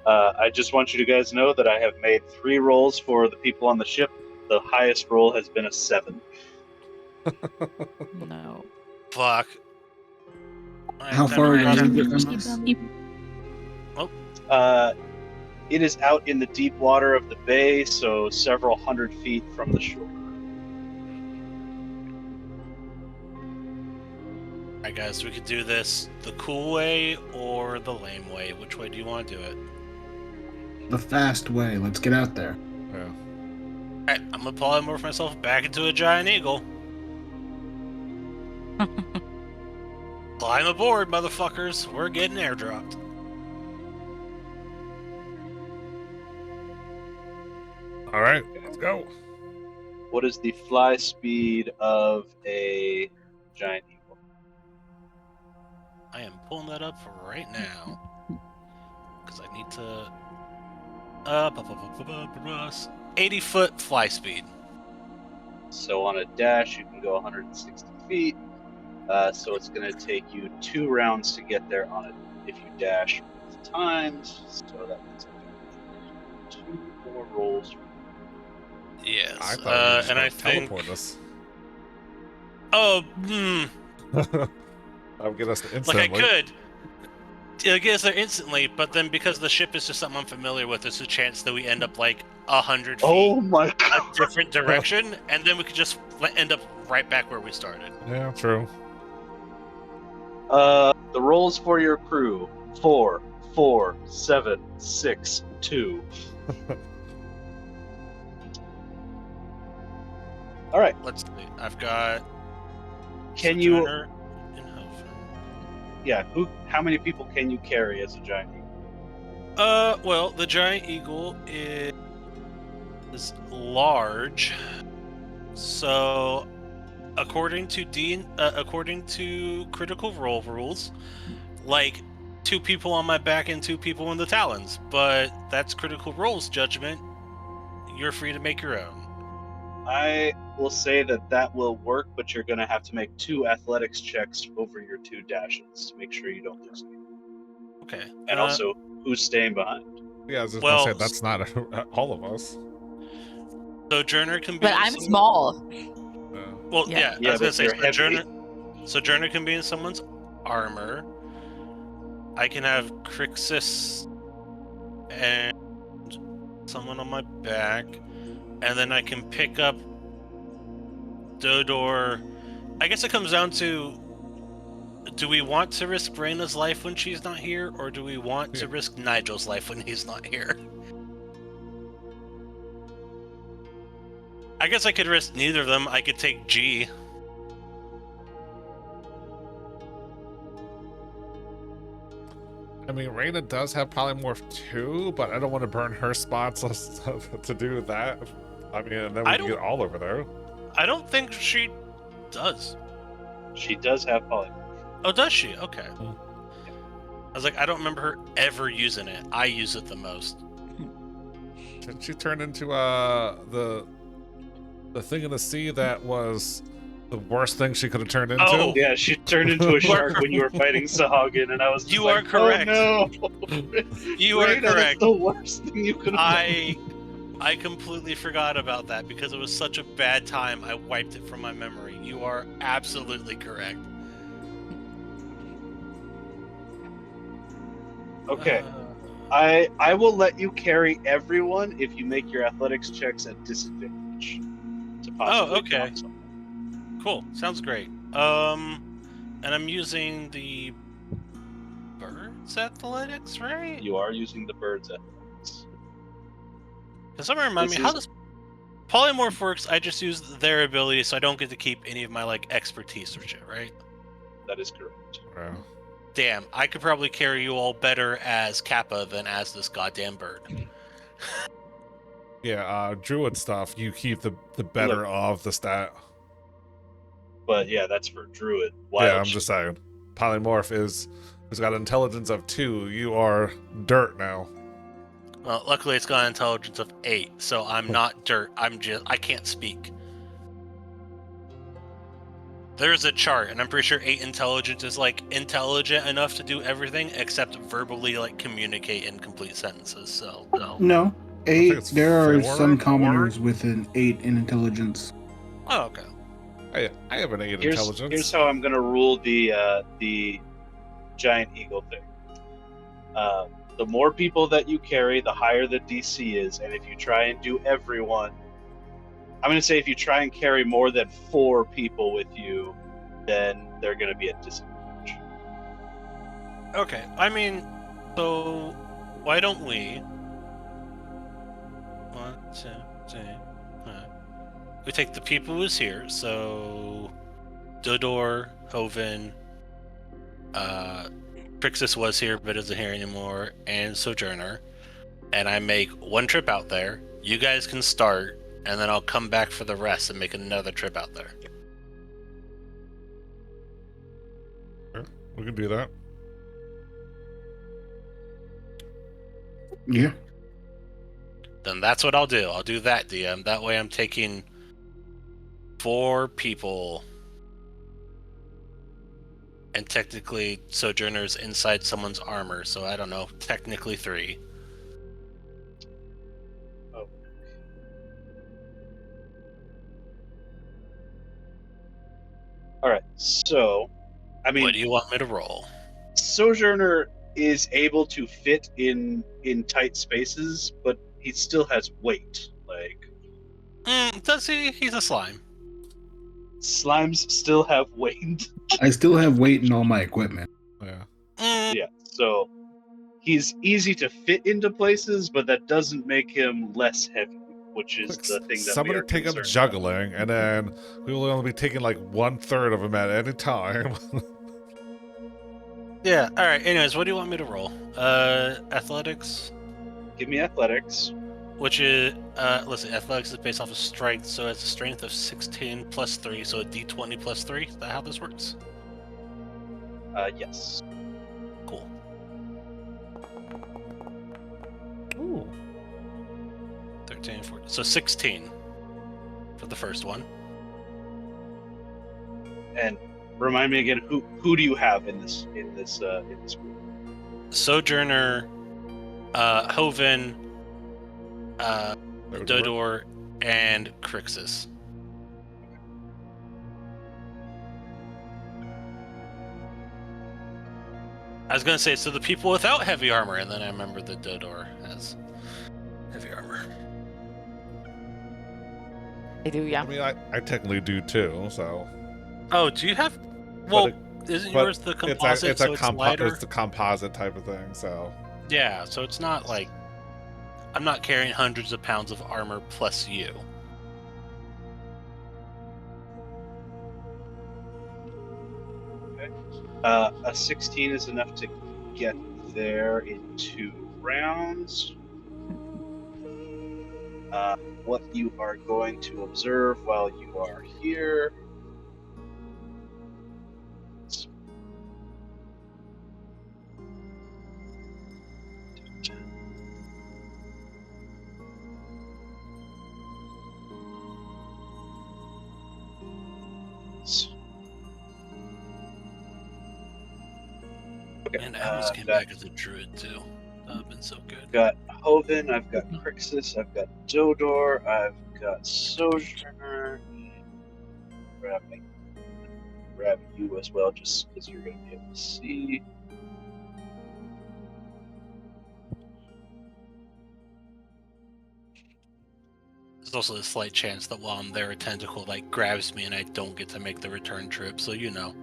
I just want you to guys know that I have made 3 rolls for the people on the ship. The highest roll has been a 7. No. Fuck. How far is it from us? It is out in the deep water of the bay, so several hundred feet from the shore. Alright, guys, we could do this the cool way or the lame way. Which way do you want to do it? The fast way. Let's get out there. Yeah. Alright, I'm gonna polymorph myself back into a giant eagle. Climb aboard, motherfuckers. We're getting airdropped. All right, let's go. What is the fly speed of a giant eagle? I am pulling that up right now. Because I need to... 80-foot fly speed. So on a dash, you can go 160 feet. So it's going to take you 2 rounds to get there on it if you dash both times. So that means I can do 2 more rolls. Yes. I thought you were and I just think... teleport us. Oh, That would get us to Like instantly. I could. It'll get us there instantly, but then because the ship is just something I'm familiar with, there's a chance that we end up like 100 feet Oh my a god! different direction, and then we could just end up right back where we started. Yeah, true. The rolls for your crew: 4, 4, 7, 6, 2. All right. Let's see. I've got. Can you? Sojourner and Hofen. Yeah. How many people can you carry as a giant eagle? Well, the giant eagle is large, so according to according to Critical Role rules, like 2 people on my back and 2 people in the talons. But that's Critical Role's judgment. You're free to make your own. I will say that will work, but you're going to have to make 2 athletics checks over your 2 dashes to make sure you don't lose anything. Okay. And also, who's staying behind? Yeah, I was just Well, gonna say that's not all of us. Sojourner can be. But I'm small. Well, Yeah. yeah, I was gonna say you're heavy. Sojourner can be in someone's armor. I can have Crixus and someone on my back, and then I can pick up Dodor. I guess it comes down to: do we want to risk Reyna's life when she's not here, or do we want to risk Nigel's life when he's not here? I guess I could risk neither of them. I could take G. I mean, Reyna does have polymorph too, but I don't want to burn her spots to do that. I mean, and then we can get all over there. I don't think she does. She does have polymorph. Oh, does she? Okay. I was like, I don't remember her ever using it. I use it the most. Didn't she turn into the thing in the sea that was the worst thing she could have turned into? Oh, Yeah, she turned into a shark when you were fighting Sahagin, and I was just You like, are correct. Oh no! You are Reyna, that's correct. the worst thing you could have done. I completely forgot about that because it was such a bad time. I wiped it from my memory. You are absolutely correct. Okay. I will let you carry everyone if you make your athletics checks at disadvantage. To possibly okay. drop someone. Cool. Sounds great. And I'm using the birds athletics, right? You are using the birds athletics. Can someone remind me how does polymorph works? I just use their ability, so I don't get to keep any of my like expertise or shit, right? That is correct. Yeah. Damn, I could probably carry you all better as Kappa than as this goddamn bird. Yeah, druid stuff, you keep the better of the stat. But yeah, that's for druid. Yeah, I'm just saying. Polymorph has got intelligence of 2. You are dirt now. Well, luckily it's got an intelligence of 8, so I'm not dirt. I can't speak. There's a chart, and I'm pretty sure 8 intelligence is like intelligent enough to do everything except verbally like communicate in complete sentences. So no. No, 8. There are 4. some commoners with an 8 in intelligence. Oh, okay. I have an 8 intelligence. Here's how I'm gonna rule the giant eagle thing. The more people that you carry, the higher the DC is, and if you try and do everyone, I'm gonna say if you try and carry more than 4 people with you, then they're gonna be at disadvantage. Okay. I mean, so why don't we? 1, 2, 3. We take the people who's here. So Dodor, Jovan, Crixus was here but isn't here anymore, and Sojourner. And I make 1 trip out there. You guys can start, and then I'll come back for the rest and make another trip out there. Sure, we can do that. Yeah. Then that's what I'll do. I'll do that, DM. That way I'm taking 4 people. And technically, Sojourner's inside someone's armor, so I don't know, technically 3. Oh. Alright, so I mean, What do you want me to roll? Sojourner is able to fit in tight spaces, but he still has weight. Like Does he? He's a slime. slimes still have weight. I still have weight in all my equipment. Yeah. Yeah, so he's easy to fit into places, but that doesn't make him less heavy, which is the thing that Somebody we are take up concerned juggling, and then we will only be taking like 1/3 of him at any time. Yeah. All right. Anyways, what do you want me to roll? Athletics, about. Give me athletics. which is listen, athletics is based off of strength, so it's a strength of 16 plus 3, so a d20 plus 3. Is that how this works? Yes. Cool. Ooh. 13, 14. So 16 for the first one. And remind me again, who do you have in this group? Sojourner, Jovan, Dodor, and Crixus. I was gonna say, so the people without heavy armor, and then I remember that Dodor has heavy armor. I do, yeah. I mean, I technically do too, so. Oh, do you have? Well, But isn't but yours the composite? It's so it's lighter. it's the composite type of thing, so. Yeah, so it's not like I'm not carrying hundreds of pounds of armor plus you. A 16 is enough to get there in 2 rounds. What you are going to observe while you are here. Okay, And I almost came got- back as a druid too. That would have been so good. I've got Jovan, I've got Crixus, I've got Dodor, I've got Sojourner. Grab you as well, just because you're going to be able to see. There's also a slight chance that while I'm there, a tentacle like grabs me and I don't get to make the return trip. So you know.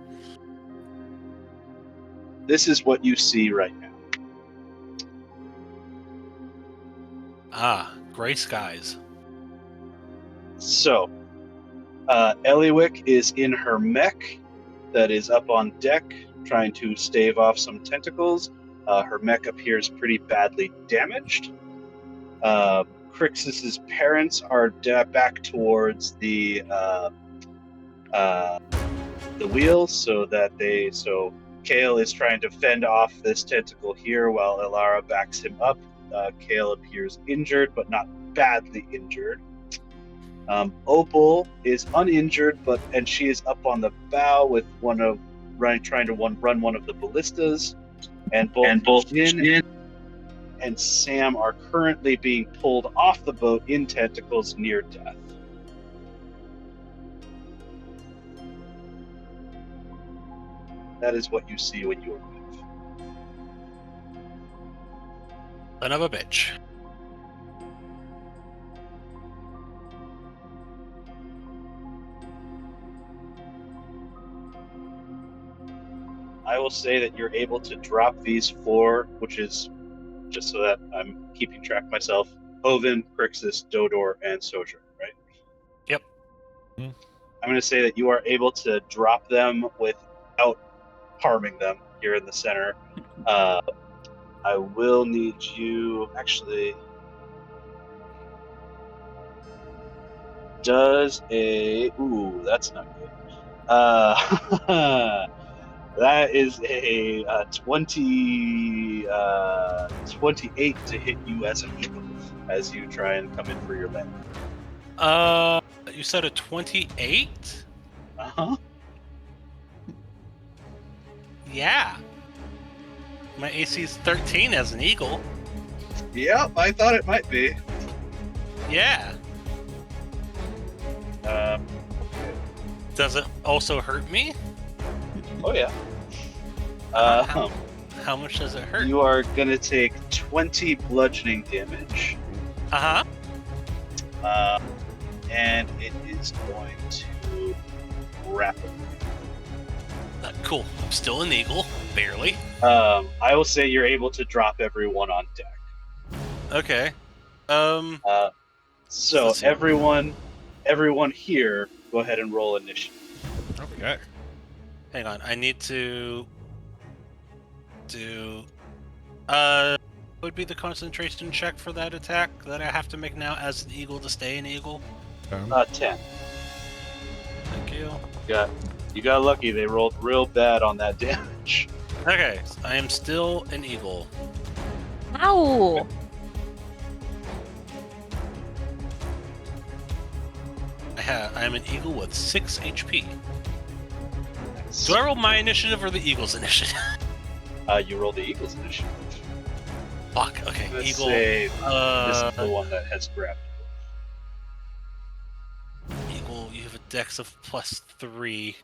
This is what you see right now. Ah, gray skies. So, Eliwick is in her mech that is up on deck, trying to stave off some tentacles. Her mech appears pretty badly damaged. Crixus's parents are back towards the wheel, so Kale is trying to fend off this tentacle here while Elara backs him up. Kale appears injured, but not badly injured. Opal is uninjured, and she is up on the bow with trying to run one of the ballistas, and both Jin and Sam are currently being pulled off the boat in tentacles near death. That is what you see when you arrive. Son of a bitch. I will say that you're able to drop these 4, which is, just so that I'm keeping track myself, Jovan, Crixus, Dodor, and Sojourner, right? Yep. I'm going to say that you are able to drop them without harming them here in the center. I will need you, actually, that's not good. That is a 28 to hit you as an eagle as you try and come in for your landing. You said a 28? Uh-huh. Yeah. My AC is 13 as an eagle. Yep, I thought it might be. Yeah. Okay. Does it also hurt me? Oh yeah. How much does it hurt? You are gonna take 20 bludgeoning damage, and it is going to grapple. Cool. I'm still an eagle, barely. I will say you're able to drop everyone on deck. Okay. So Let's see. everyone here, go ahead and roll initiative. Okay. Hang on. I need to do. Would be the concentration check for that attack that I have to make now as an eagle to stay an eagle. 10. Thank you. You got lucky. They rolled real bad on that damage. Okay, so I am still an eagle. Ow! I am an eagle with 6 HP. Do I roll my initiative or the eagle's initiative? You roll the eagle's initiative. Fuck. Okay, Let's eagle. say this is the one that has grabbed. Eagle, you have a dex of +3.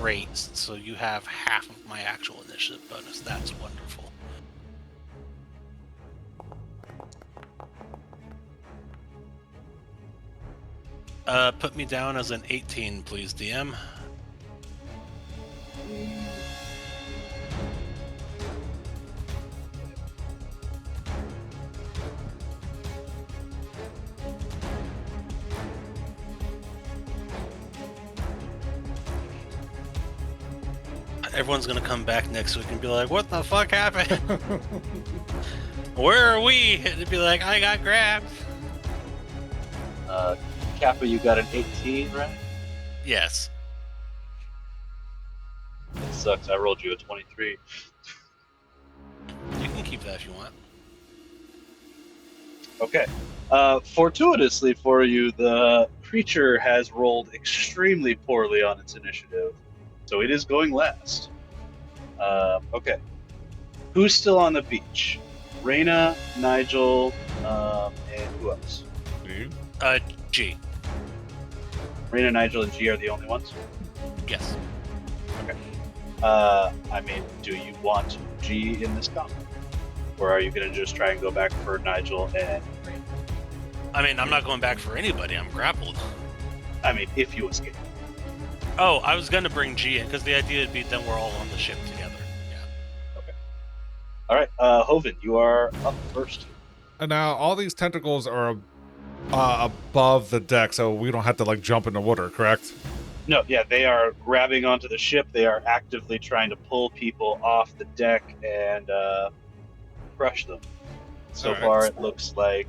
Great. So you have half of my actual initiative bonus. That's wonderful. Put me down as an 18, please, DM. Everyone's gonna come back next week and be like, "What the fuck happened? Where are we?" And it'd be like, "I got grabbed." Kappa, you got an 18, right? Yes. That sucks. I rolled you a 23. You can keep that if you want. Okay. Fortuitously for you, the creature has rolled extremely poorly on its initiative, so it is going last. Okay. Who's still on the beach? Reyna, Nigel, and who else? You? G. Reyna, Nigel, and G are the only ones? Yes. I mean, do you want G in this combat? Or are you going to just try and go back for Nigel and Reyna? I mean, I'm not going back for anybody. I'm grappled. I mean, if you escape. Oh, I was gonna bring G in because the idea would be then we're all on the ship together. Yeah. Okay. All right, Hoven, you are up first. And now all these tentacles are above the deck, so we don't have to like jump in the water, correct? No, yeah, they are grabbing onto the ship. They are actively trying to pull people off the deck and crush them. So All right. far, it looks like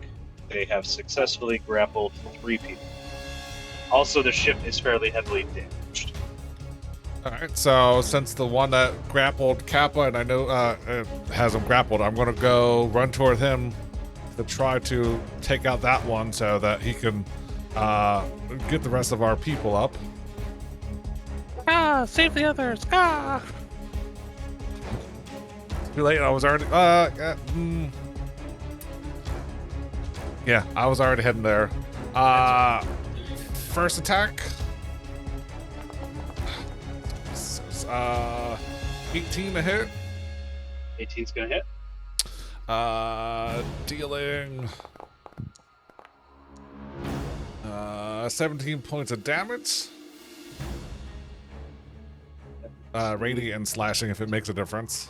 they have successfully grappled 3 people. Also, the ship is fairly heavily damaged. All right. So since the one that grappled Kappa, and I know has him grappled, I'm gonna go run toward him to try to take out that one so that he can get the rest of our people up. Ah, save the others! Ah. It's too late. I was already. Yeah, I was already heading there. First attack. 18 to hit. 18's gonna hit. Dealing 17 points of damage. Radiant and slashing if it makes a difference.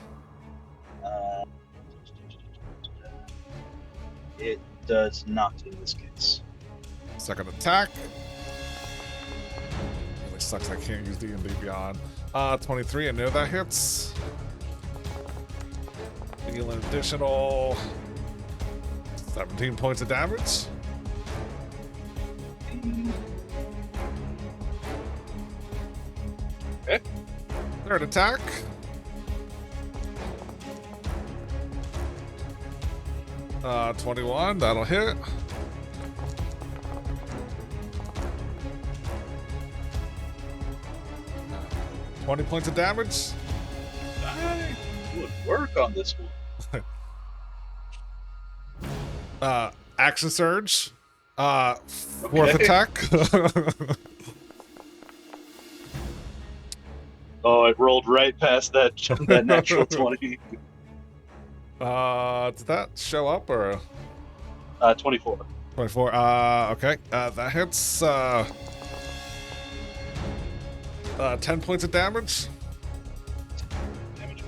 It does not in this case. Second attack. Really sucks I can't use D&D Beyond. 23, I know that hits. Deal an additional 17 points of damage. Okay. Third attack. Uh, 21, that'll hit. Uh, 20 points of damage. Nice. Good work on this one. Action surge. Fourth Okay. attack. Oh, it rolled right past that natural 20. Did that show up or 24. 24? Okay. That hits 10 points of damage.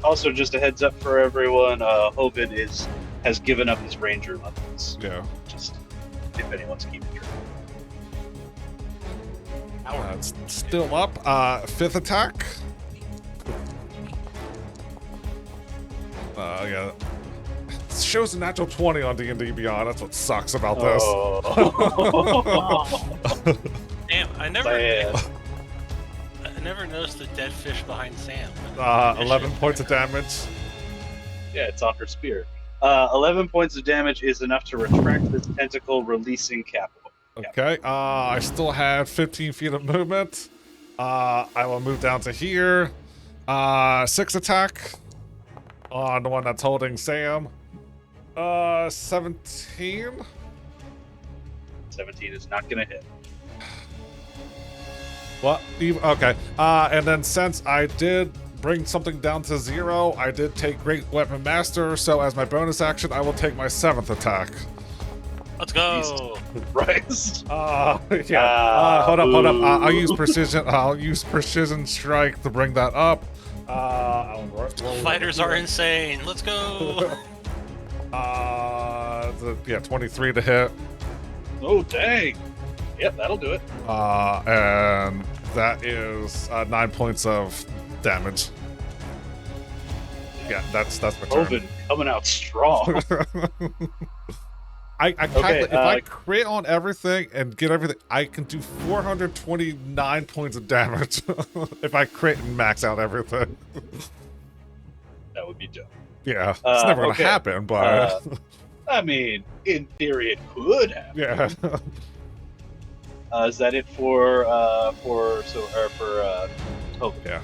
Also, just a heads up for everyone, Hovid has given up his ranger levels. Yeah. Just if anyone's keeping track. It's still up. 5th attack. Yeah. It shows a natural 20 on D&D Beyond. That's what sucks about this. Oh. Damn, I Sad. never noticed the dead fish behind Sam. 11 points of damage. Yeah, it's on her spear. 11 points of damage is enough to retract this tentacle, releasing capital. Okay, I still have 15 feet of movement. I will move down to here. 6 attack on the one that's holding Sam. 17. 17 is not going to hit. What? Okay. And then since I did bring something down to 0, I did take Great Weapon Master, so as my bonus action, I will take my 7th attack. Let's go. Christ. Yeah. Hold up. I'll use precision. I'll use precision strike to bring that up. Fighters are insane. Let's go. Yeah, 23 to hit. Oh, dang. Yep, that'll do it. And that is 9 points of damage. Yeah, that's my turn. Oven coming out strong. I calculate, if I crit on everything and get everything, I can do 429 points of damage if I crit and max out everything. That would be dope. Yeah, it's never gonna happen, but I mean, in theory, it could happen. yeah. Is that it for Hope? Yeah.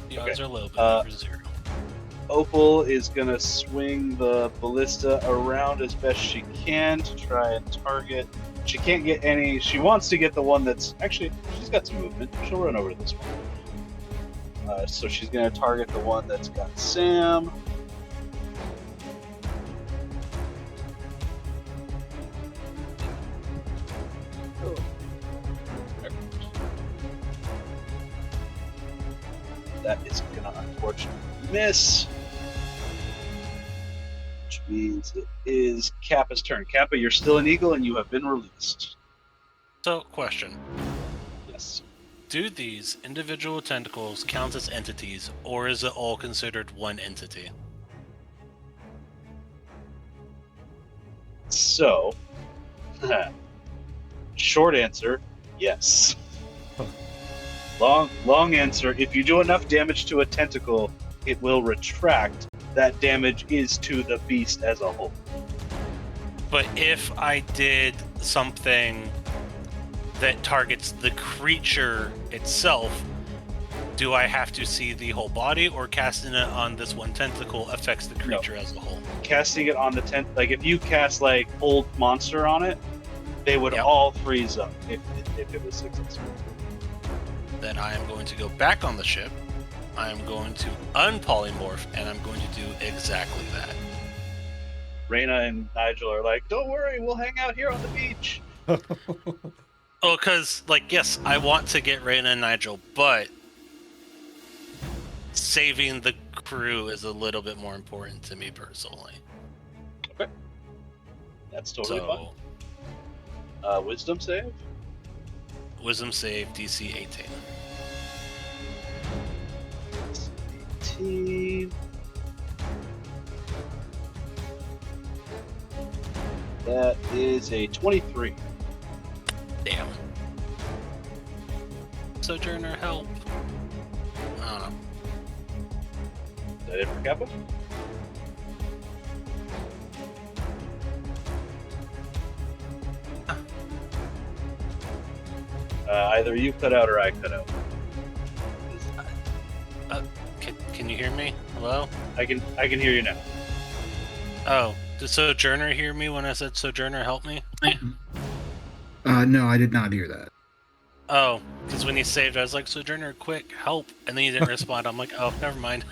The odds are low, but never 0. Opal is gonna swing the ballista around as best she can to try and target. She can't get any. She wants to get the one that's actually. She's got some movement. She'll run over to this one. So she's gonna target the one that's got Sam. That is gonna unfortunately miss. Which means it is Kappa's turn. Kappa, you're still an eagle and you have been released. So, question. Yes. Do these individual tentacles count as entities, or is it all considered one entity? So, short answer, yes. Long answer, if you do enough damage to a tentacle, it will retract. That damage is to the beast as a whole. But if I did something that targets the creature itself, do I have to see the whole body, or casting it on this one tentacle affects the creature as a whole? Casting it on the like if you cast like old monster on it, they would all freeze up if it was successful. Then I am going to go back on the ship. I am going to unpolymorph, and I'm going to do exactly that. Reyna and Nigel are like, "Don't worry, we'll hang out here on the beach." Oh, because, like, yes, I want to get Reyna and Nigel, but saving the crew is a little bit more important to me personally. Okay. That's totally fine. Wisdom save? Wisdom save, DC 18. 18. That is a 23. Damn. Sojourner, help. I don't know. Is that it for Kappa? Either you cut out or I cut out. Can you hear me? Hello? I can hear you now. Oh, did Sojourner hear me when I said Sojourner, help me? No, I did not hear that. Oh, because when he saved, I was like, Sojourner, quick, help. And then he didn't respond. I'm like, oh, never mind.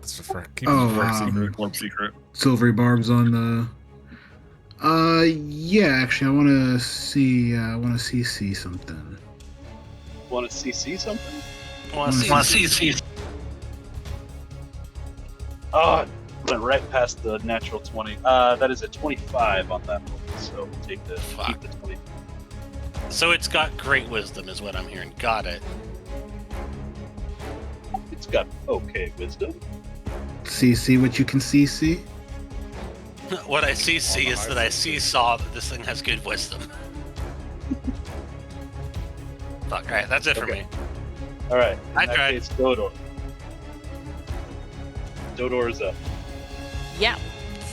That's just for keep it for a secret. Club secret. Silvery barbs on the. Yeah. Actually, I want to see. I want to see something. Want to see something? Want to see. Oh, went right past the natural 20. That is a 25 on that one. So we'll take the keep the 20. So it's got great wisdom, is what I'm hearing. Got it. It's got okay wisdom. See what you can see. What I see is that I saw that this thing has good wisdom. Fuck, alright, that's it for me. Alright, I tried. It's Dodor. Dodor is up. Yeah.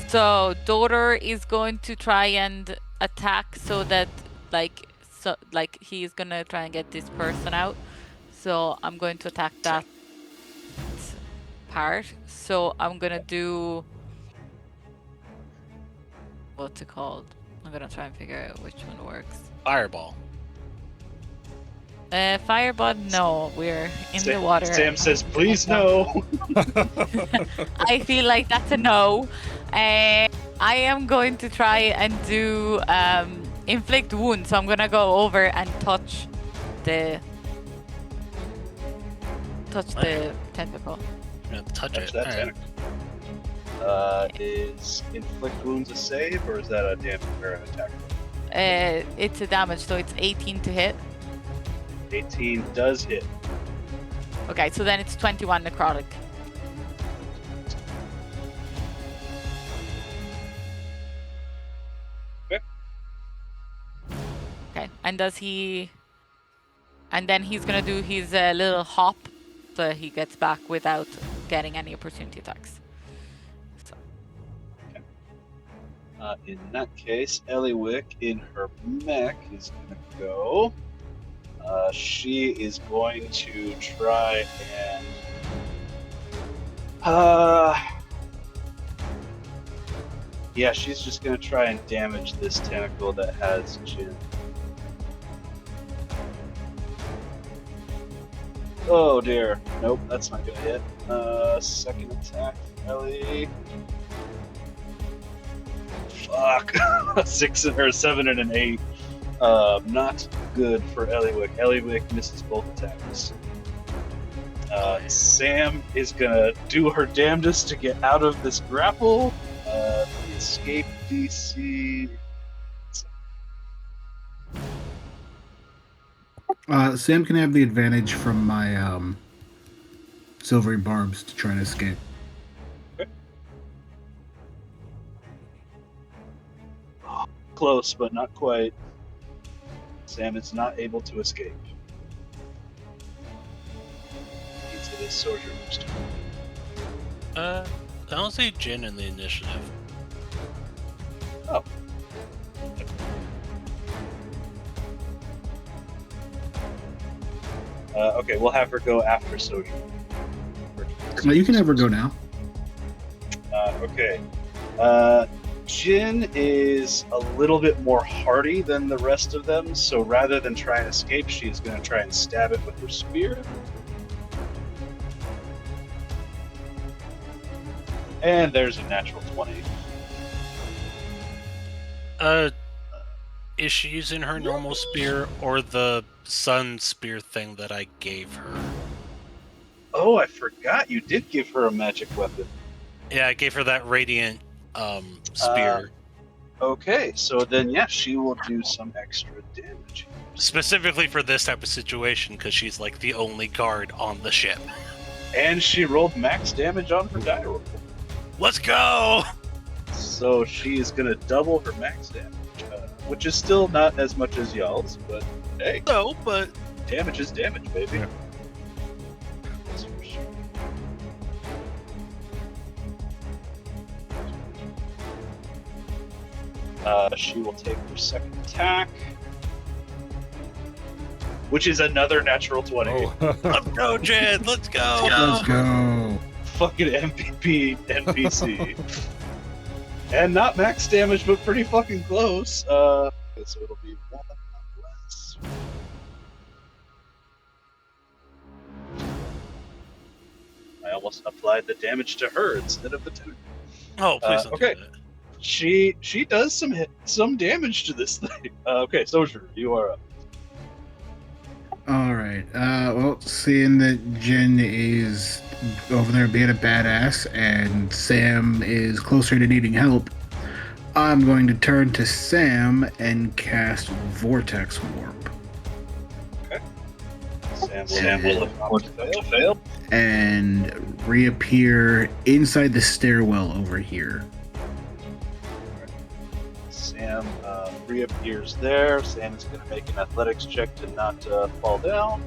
So Dodor is going to try and attack so that he's gonna try and get this person out. So I'm going to attack that part. So I'm gonna do what's it called? I'm gonna try and figure out which one works. Fireball. Fireball, no, we're in the water. Sam says, please no. I feel like that's a no. I am going to try and do inflict wound, so I'm gonna go over and touch the tentacle. Yeah, touch it. That Alright. tentacle. Is inflict wounds a save, or is that a damage or an attack? It's a damage, so it's 18 to hit. 18 does hit. Okay, so then it's 21 necrotic. Okay. Okay, and does he... And then he's gonna do his little hop, so he gets back without getting any opportunity attacks. So. In that case, Eliwick in her mech is going to go. She is going to try and. Yeah, she's just going to try and damage this tentacle that has Jin. Oh dear. Nope, that's not going to hit. Second attack, Ellie. Fuck. A 7 and an 8. Not good for Eliwick. Eliwick misses both attacks. Sam is gonna do her damnedest to get out of this grapple. The escape DC. Sam can have the advantage from my silvery barbs to try and escape. Close, but not quite. Sam is not able to escape. It is Sojourner's turn. I don't see Jin in the initiative. Oh. Okay, we'll have her go after Sojourner. No, you can have her go now. Okay. Jin is a little bit more hardy than the rest of them, so rather than try and escape, she's going to try and stab it with her spear. And there's a natural 20. Is she using her normal spear or the sun spear thing that I gave her? Oh, I forgot you did give her a magic weapon. Yeah, I gave her that radiant spear. Okay, so then yeah, she will do some extra damage. Specifically for this type of situation, because she's like the only guard on the ship. And she rolled max damage on her die roll. Let's go! So she is going to double her max damage, which is still not as much as y'all's, but hey. No, but damage is damage, baby. Yeah. That's for sure. She will take her second attack, which is another natural 20. Oh. let's go, Jed! Let's go! Let's go. Fucking MVP NPC. And not max damage, but pretty fucking close. So it'll be 1 less. almost applied the damage to her instead of the tentacle. Oh, please don't okay. do that. She does some damage to this thing. Okay, Sojourner, you are up. All right. Well, seeing that Jin is over there being a badass and Sam is closer to needing help, I'm going to turn to Sam and cast Vortex Warp. Okay. Sam will fail. And reappear inside the stairwell over here. Sam reappears there. Sam is going to make an athletics check to not fall down.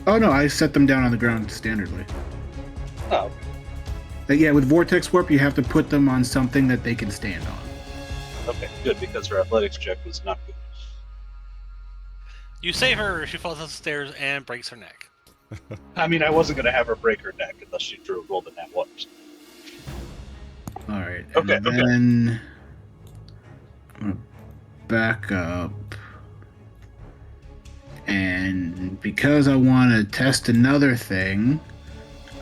Oh no, I set them down on the ground standardly. Oh, okay. But yeah, with Vortex Warp, you have to put them on something that they can stand on. Okay, good, because her athletics check was not good. You save her, she falls down the stairs and breaks her neck. I mean, I wasn't going to have her break her neck unless she rolled a nat 1. All right. Okay, And then I'm gonna back up, and because I want to test another thing,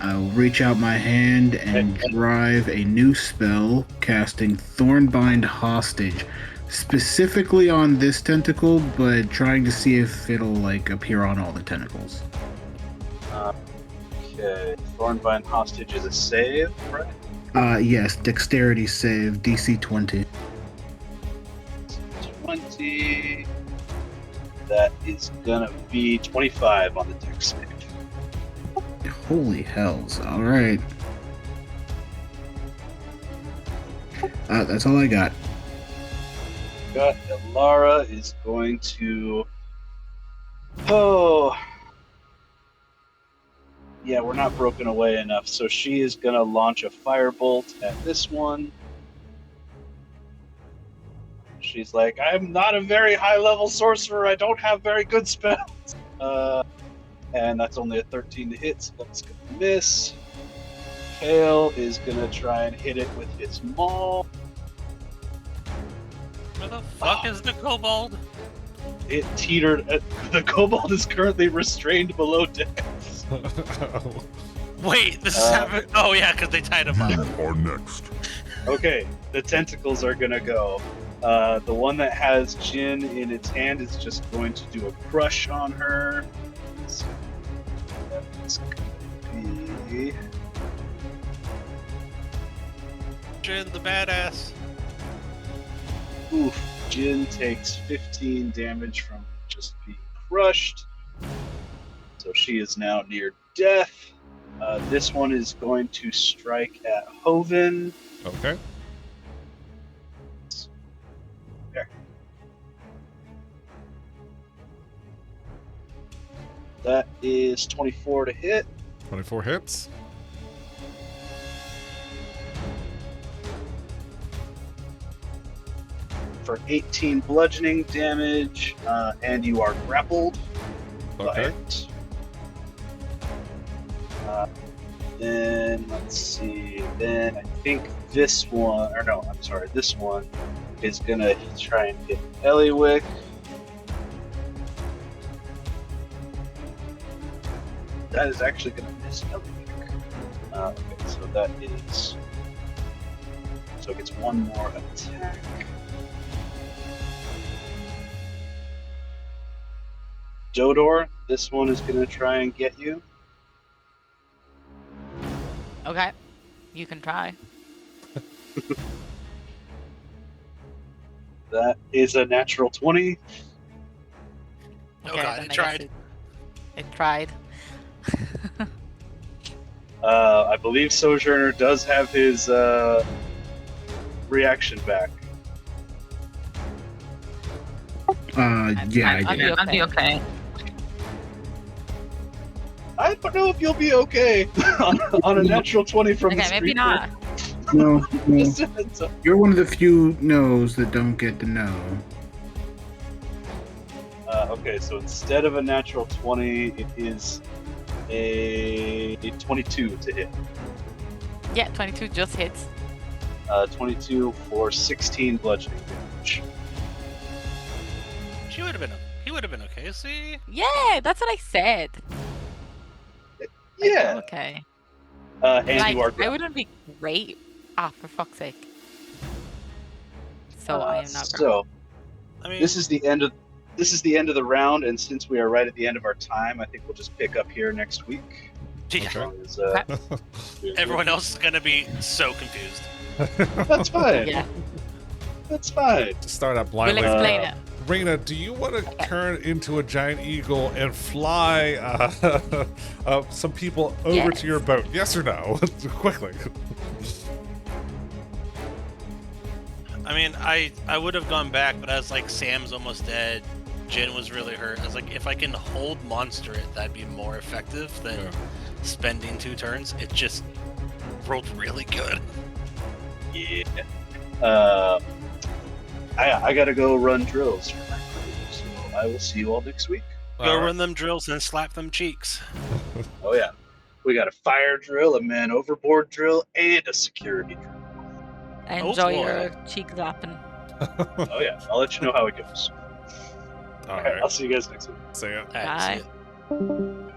I'll reach out my hand and drive a new spell, casting Thornbind Hostage, specifically on this tentacle, but trying to see if it'll like appear on all the tentacles. Okay, Thornbind Hostage is a save, right? Yes, Dexterity save, DC 20. 20. That is gonna be 25 on the dex save. Holy hells! All right. That's all I got. Got Elara is going to. Oh. Yeah, we're not broken away enough, so she is gonna launch a firebolt at this one. She's like, I'm not a very high-level sorcerer. I don't have very good spells. And that's only a 13 to hit, so that's gonna miss. Kale is gonna try and hit it with his maul. Where the fuck is the kobold? It teetered. The kobold is currently restrained below decks. Wait, this is happening. Oh yeah, because they tied him up. You are next. Okay, the tentacles are gonna go. The one that has Jin in its hand is just going to do a crush on her. So that's gonna be Jin the badass. oof. Jin takes 15 damage from just being crushed. So she is now near death. This one is going to strike at Hoven. Okay. There. That is 24 to hit. 24 hits. For 18 bludgeoning damage, and you are grappled by Okay. it. Then let's see. Then I think this one, or no, I'm sorry, this one is gonna try and hit Eliwick. That is actually gonna miss Eliwick. Okay, so that is. So it gets one more attack. Dodor, this one is going to try and get you. Okay. You can try. That is a natural 20. Oh Okay, god, then it I tried. guess It tried. I believe Sojourner does have his reaction back. Yeah, I I'll did. be I'll be okay. I don't know if you'll be okay on a natural 20 from the Okay, maybe street not. No, no. So, You're one of the few no's that don't get to know. okay, so instead of a natural 20, it is a 22 to hit. Yeah, 22 just hits. 22 for 16 bludgeoning damage. He would have been okay, see? Yeah, that's what I said. Yeah. Okay. And Like, you are I grounded. wouldn't be great. Ah, for fuck's sake. So I am not grounded. So I mean, this is the end of the round, and since we are right at the end of our time, I think we'll just pick up here next week. yeah, As long as, everyone else is gonna be so confused. That's fine. Yeah, That's fine. Start up we'll blindly. explain it. Rena, do you want to Okay. turn into a giant eagle and fly some people over Yes. to your boat? Yes or no? Quickly. I mean, I would have gone back, but I was like, Sam's almost dead. Jin was really hurt. I was like, if I can hold monster it, that'd be more effective than spending 2 turns. It just rolled really good. Yeah. I gotta go run drills for my crew, so I will see you all next week. Go All right. run them drills and slap them cheeks. Oh yeah, we got a fire drill, a man overboard drill, and a security drill. Enjoy boy. your cheek zapping. Oh yeah, I'll let you know how it goes. All All right, right. I'll see you guys next week. See ya. All right, see Bye. ya.